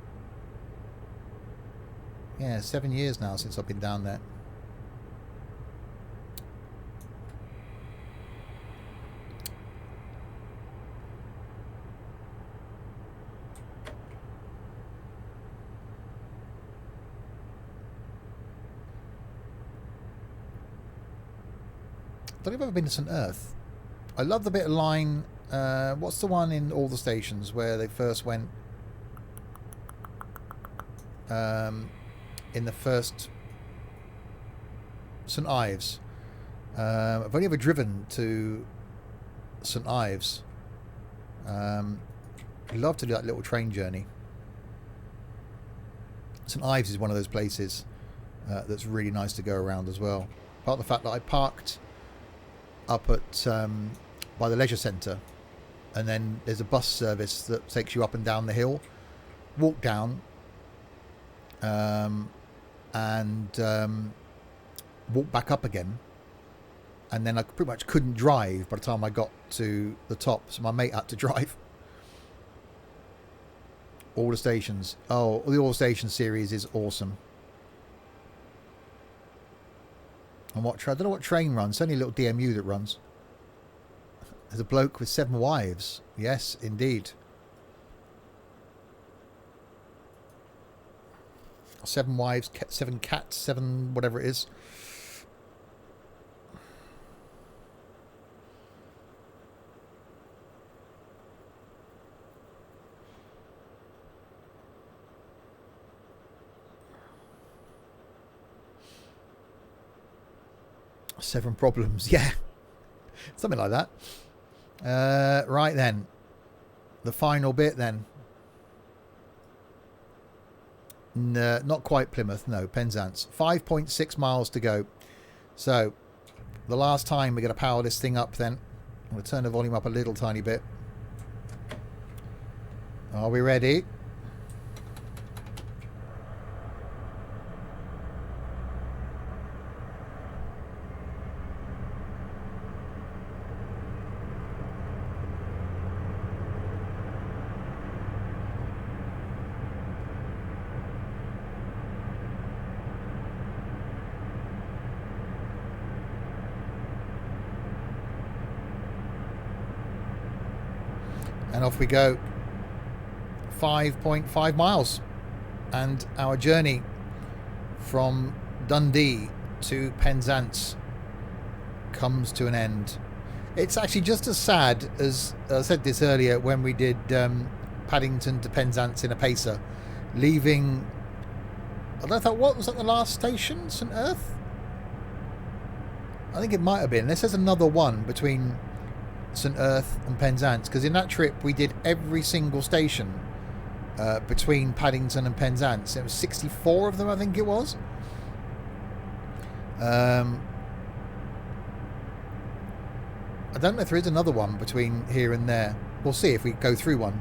Yeah, 7 years now since I've been down there. I don't think I've ever been to St. Earth. I love the bit of line. What's the one in all the stations where they first went? In the first St. Ives. I've only ever driven to St. Ives. I'd love to do that little train journey. St. Ives is one of those places that's really nice to go around as well. Apart from the fact that I parked up at by the leisure centre, and then there's a bus service that takes you up and down the hill. Walk down and walk back up again, and then I pretty much couldn't drive by the time I got to the top, so my mate had to drive. All the stations. Oh, the All Station series is awesome. And what I don't know what train runs. It's only a little DMU that runs. There's a bloke with 7 wives. Yes, indeed. 7 wives, 7 cats, 7 whatever it is. Seven problems, yeah. Something like that. Right then. The final bit then. No, not quite Plymouth, no, Penzance. 5.6 miles to go. So, the last time we're going to power this thing up then. I'm going to turn the volume up a little tiny bit. Are we ready? And off we go. 5.5 miles. And our journey from Dundee to Penzance comes to an end. It's actually just as sad as I said this earlier when we did Paddington to Penzance in a pacer, leaving. I thought, what was at the last station? St Earth? I think it might have been. This says another one between St Earth and Penzance, because in that trip we did every single station between Paddington and Penzance. It was 64 of them, I think it was. I don't know if there is another one between here and there. We'll see if we go through one,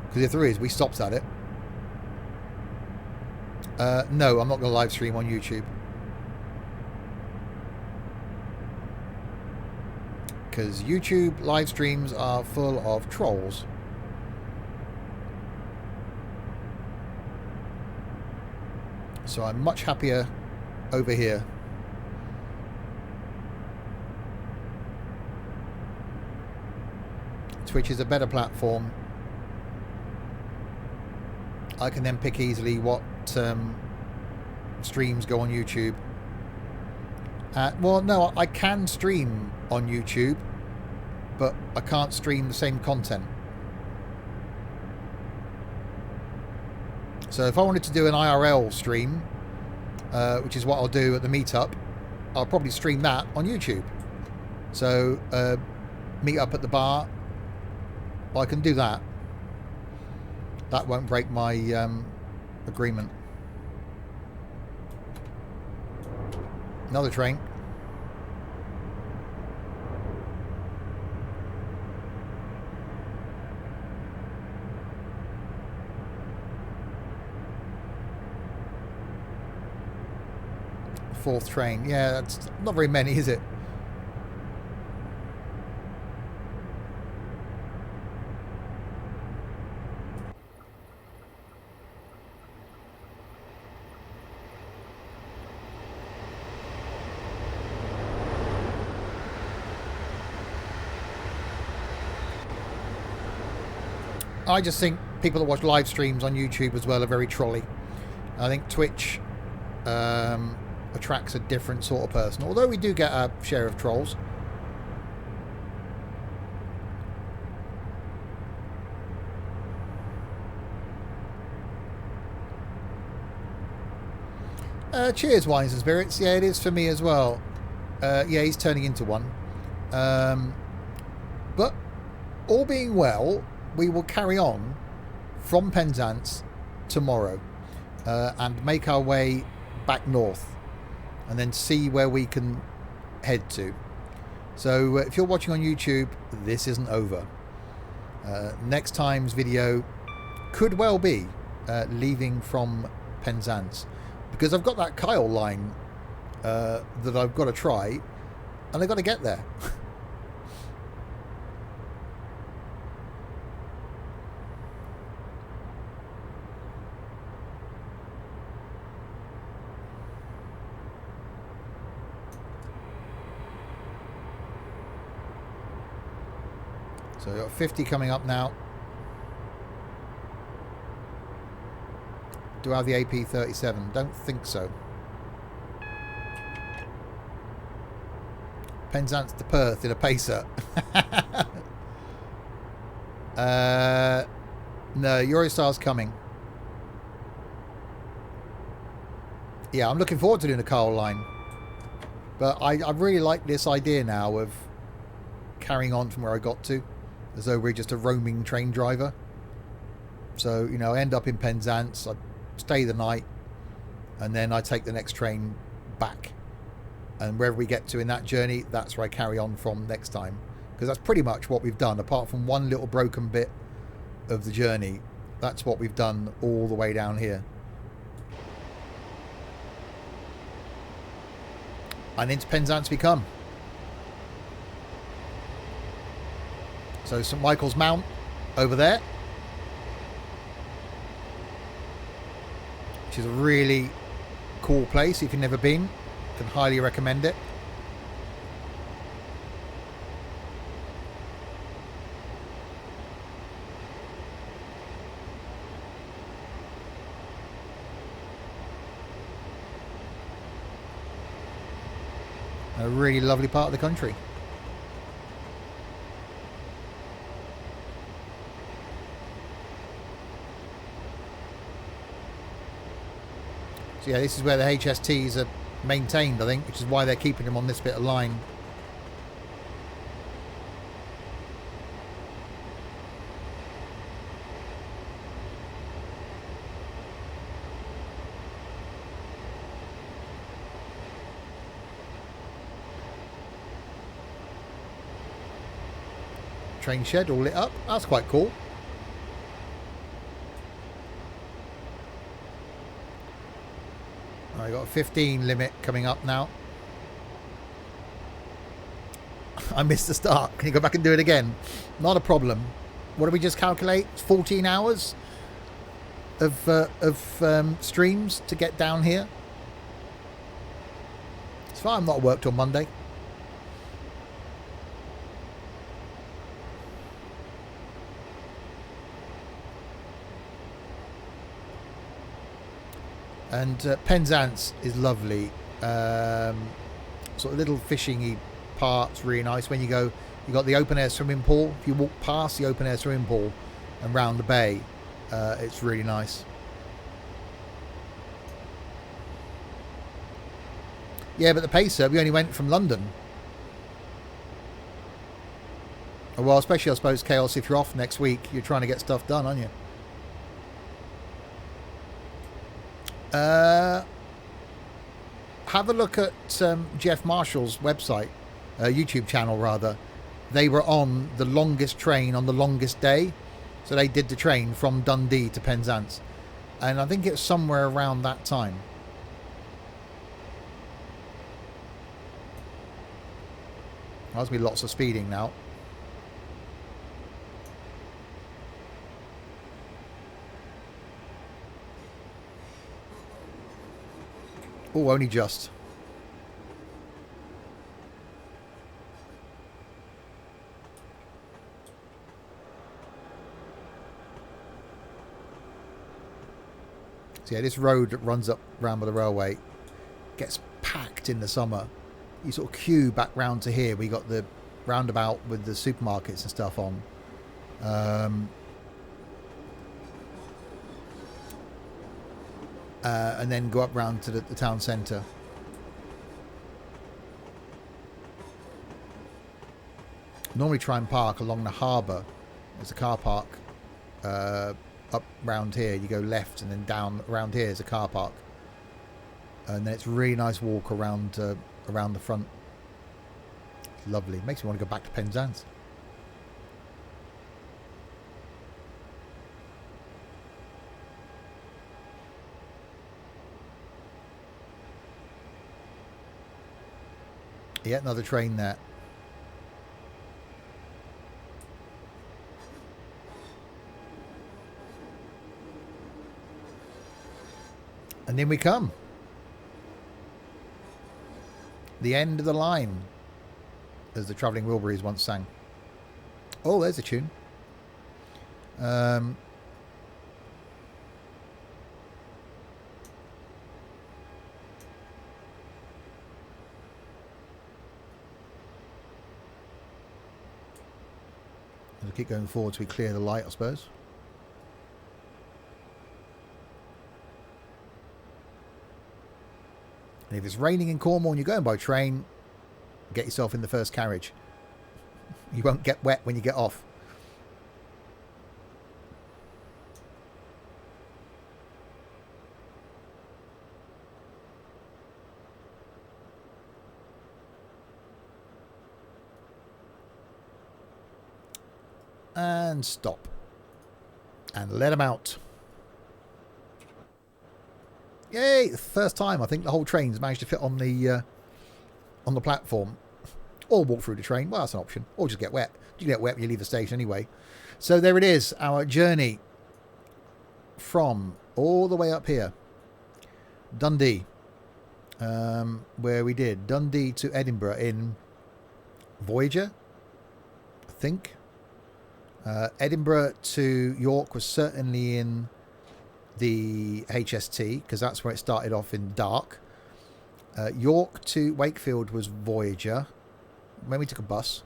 because if there is, we stopped at it. No, I'm not going to live stream on YouTube, because YouTube live streams are full of trolls. So I'm much happier over here. Twitch is a better platform. I can then pick easily what streams go on YouTube. Well, no, I can stream on YouTube, but I can't stream the same content. So if I wanted to do an IRL stream, which is what I'll do at the meetup, I'll probably stream that on YouTube. So meet up at the bar, well, I can do that. That won't break my agreement. Another train. Fourth train. Yeah, that's not very many, is it? I just think people that watch live streams on YouTube as well are very trolly. I think Twitch attracts a different sort of person, although we do get a share of trolls. Cheers, Wines and Spirits. Yeah, it is for me as well. Yeah, he's turning into one. But all being well, we will carry on from Penzance tomorrow and make our way back north and then see where we can head to. So if you're watching on YouTube, this isn't over. Next time's video could well be leaving from Penzance, because I've got that Kyle line that I've got to try, and I've got to get there. So we've got 50 coming up now. Do I have the AP37? Don't think so. Penzance to Perth in a pacer. No, Eurostar's coming. Yeah, I'm looking forward to doing a Carl line. But I really like this idea now of carrying on from where I got to, as though we're just a roaming train driver. So, you know, I end up in Penzance, I stay the night, and then I take the next train back. And wherever we get to in that journey, that's where I carry on from next time. Because that's pretty much what we've done, apart from one little broken bit of the journey. That's what we've done all the way down here. And into Penzance we come. So St Michael's Mount over there, which is a really cool place. If you've never been, can highly recommend it. A really lovely part of the country. So yeah, this is where the HSTs are maintained, I think, which is why they're keeping them on this bit of line. Train shed all lit up. That's quite cool. I got a 15 limit coming up now. I missed the start. Can you go back and do it again? Not a problem. What did we just calculate? 14 hours of streams to get down here. It's fine. I'm not worked on Monday. And Penzance is lovely. Sort of little fishing-y parts, really nice. When you go, you got the open air swimming pool. If you walk past the open air swimming pool and round the bay, it's really nice. Yeah, but the pacer, we only went from London. Well, especially I suppose, Chaos, if you're off next week, you're trying to get stuff done, aren't you? Have a look at Jeff Marshall's website, YouTube channel rather. They were on the longest train on the longest day, so they did the train from Dundee to Penzance, and I think it's somewhere around that time. There's going to be lots of speeding now. Oh, only just. So yeah, this road that runs up round by the railway gets packed in the summer. You sort of queue back round to here. We got the roundabout with the supermarkets and stuff on. And then go up round to the town centre. Normally try and park along the harbour. There's a car park up round here. You go left and then down around here is a car park. And then it's a really nice walk around around the front. It's lovely. Makes me want to go back to Penzance. Yeah, another train there. And in we come. The end of the line, as the Travelling Wilburys once sang. Oh, there's a tune. We'll keep going forward till we clear the light, I suppose. And if it's raining in Cornwall and you're going by train, get yourself in the first carriage. You won't get wet when you get off. And stop. And let them out. Yay! First time I think the whole train's managed to fit on the platform. Or walk through the train. Well, that's an option. Or just get wet. You get wet when you leave the station anyway. So there it is. Our journey from all the way up here. Dundee. Where we did Dundee to Edinburgh in Voyager, I think. Edinburgh to York was certainly in the HST, because that's where it started off in dark. York to Wakefield was Voyager, when we took a bus.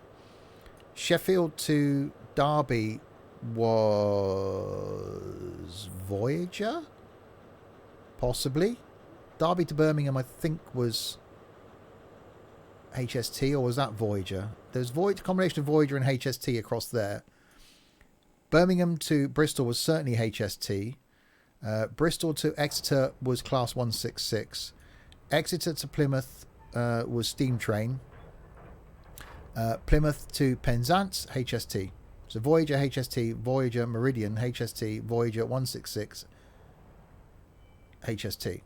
Sheffield to Derby was Voyager, possibly. Derby to Birmingham, I think, was HST, or was that Voyager? There's a combination of Voyager and HST across there. Birmingham to Bristol was certainly HST. Bristol to Exeter was Class 166. Exeter to Plymouth was Steam Train. Plymouth to Penzance, HST. So Voyager, HST, Voyager, Meridian, HST, Voyager 166, HST.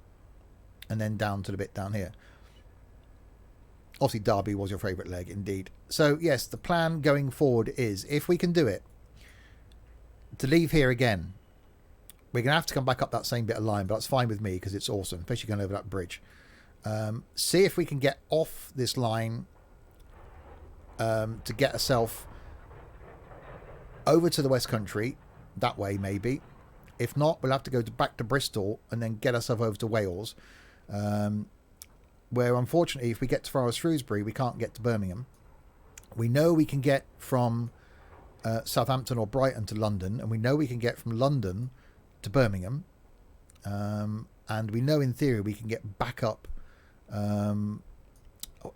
And then down to the bit down here. Obviously, Derby was your favourite leg, indeed. So, yes, the plan going forward is, if we can do it, to leave here again. We're going to have to come back up that same bit of line, but that's fine with me because it's awesome, especially going over that bridge. See if we can get off this line to get ourselves over to the West Country. That way, maybe. If not, we'll have to go back to Bristol and then get ourselves over to Wales. Where, unfortunately, if we get to far as Shrewsbury, we can't get to Birmingham. We know we can get from Southampton or Brighton to London, and we know we can get from London to Birmingham. And we know, in theory, we can get back up.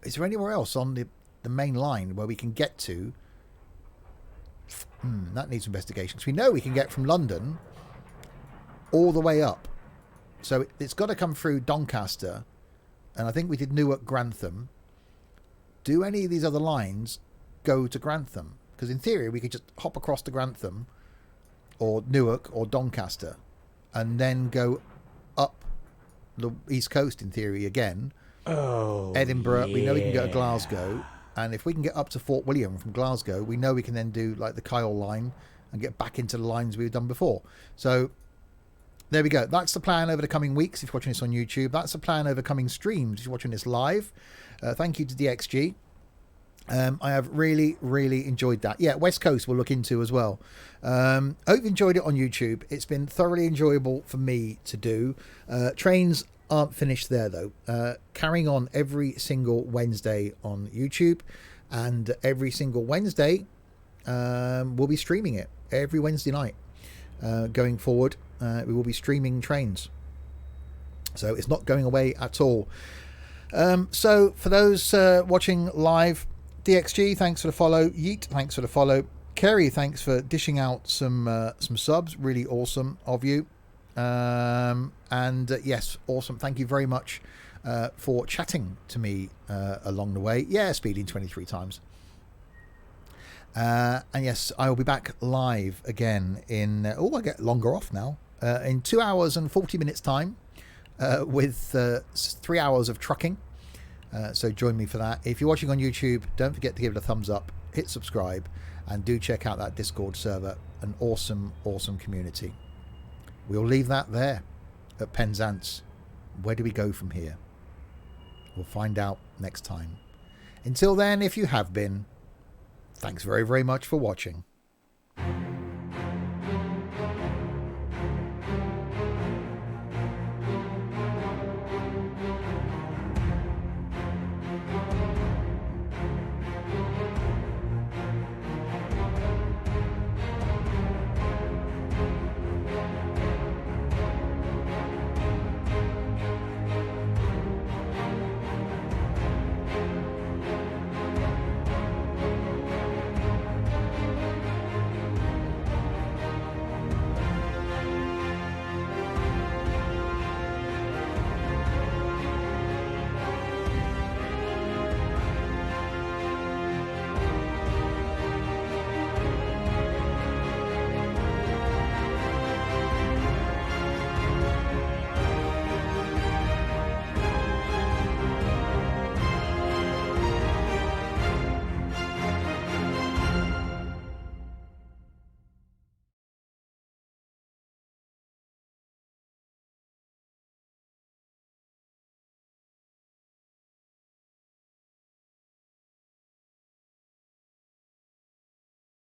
Is there anywhere else on the main line where we can get to? That needs investigation. Because we know we can get from London all the way up. So it's got to come through Doncaster. And I think we did Newark, Grantham. Do any of these other lines go to Grantham? Because in theory, we could just hop across to Grantham or Newark or Doncaster and then go up the East Coast, in theory, again. Oh, Edinburgh, yeah. we know we can go to Glasgow. And if we can get up to Fort William from Glasgow, we know we can then do like the Kyle line and get back into the lines we've done before. So there we go. That's the plan over the coming weeks if you're watching this on YouTube. That's the plan over coming streams if you're watching this live. Thank you to DXG. I have really, really enjoyed that. Yeah, West Coast we'll look into as well. I hope you enjoyed it on YouTube. It's been thoroughly enjoyable for me to do. Trains aren't finished there, though. Carrying on every single Wednesday on YouTube. And every single Wednesday, we'll be streaming it. Every Wednesday night. Going forward, we will be streaming trains. So it's not going away at all. So for those watching live, DXG, thanks for the follow. Yeet, thanks for the follow. Kerry, thanks for dishing out some subs. Really awesome of you. Yes, awesome. Thank you very much for chatting to me along the way. Yeah, speeding 23 times. And yes, I will be back live again in... I get longer off now. In 2 hours and 40 minutes time with 3 hours of trucking. So join me for that. If you're watching on YouTube, don't forget to give it a thumbs up, hit subscribe, and do check out that Discord server. An awesome, awesome community. We'll leave that there at Penzance. Where do we go from here? We'll find out next time. Until then, if you have been, thanks very, very much for watching.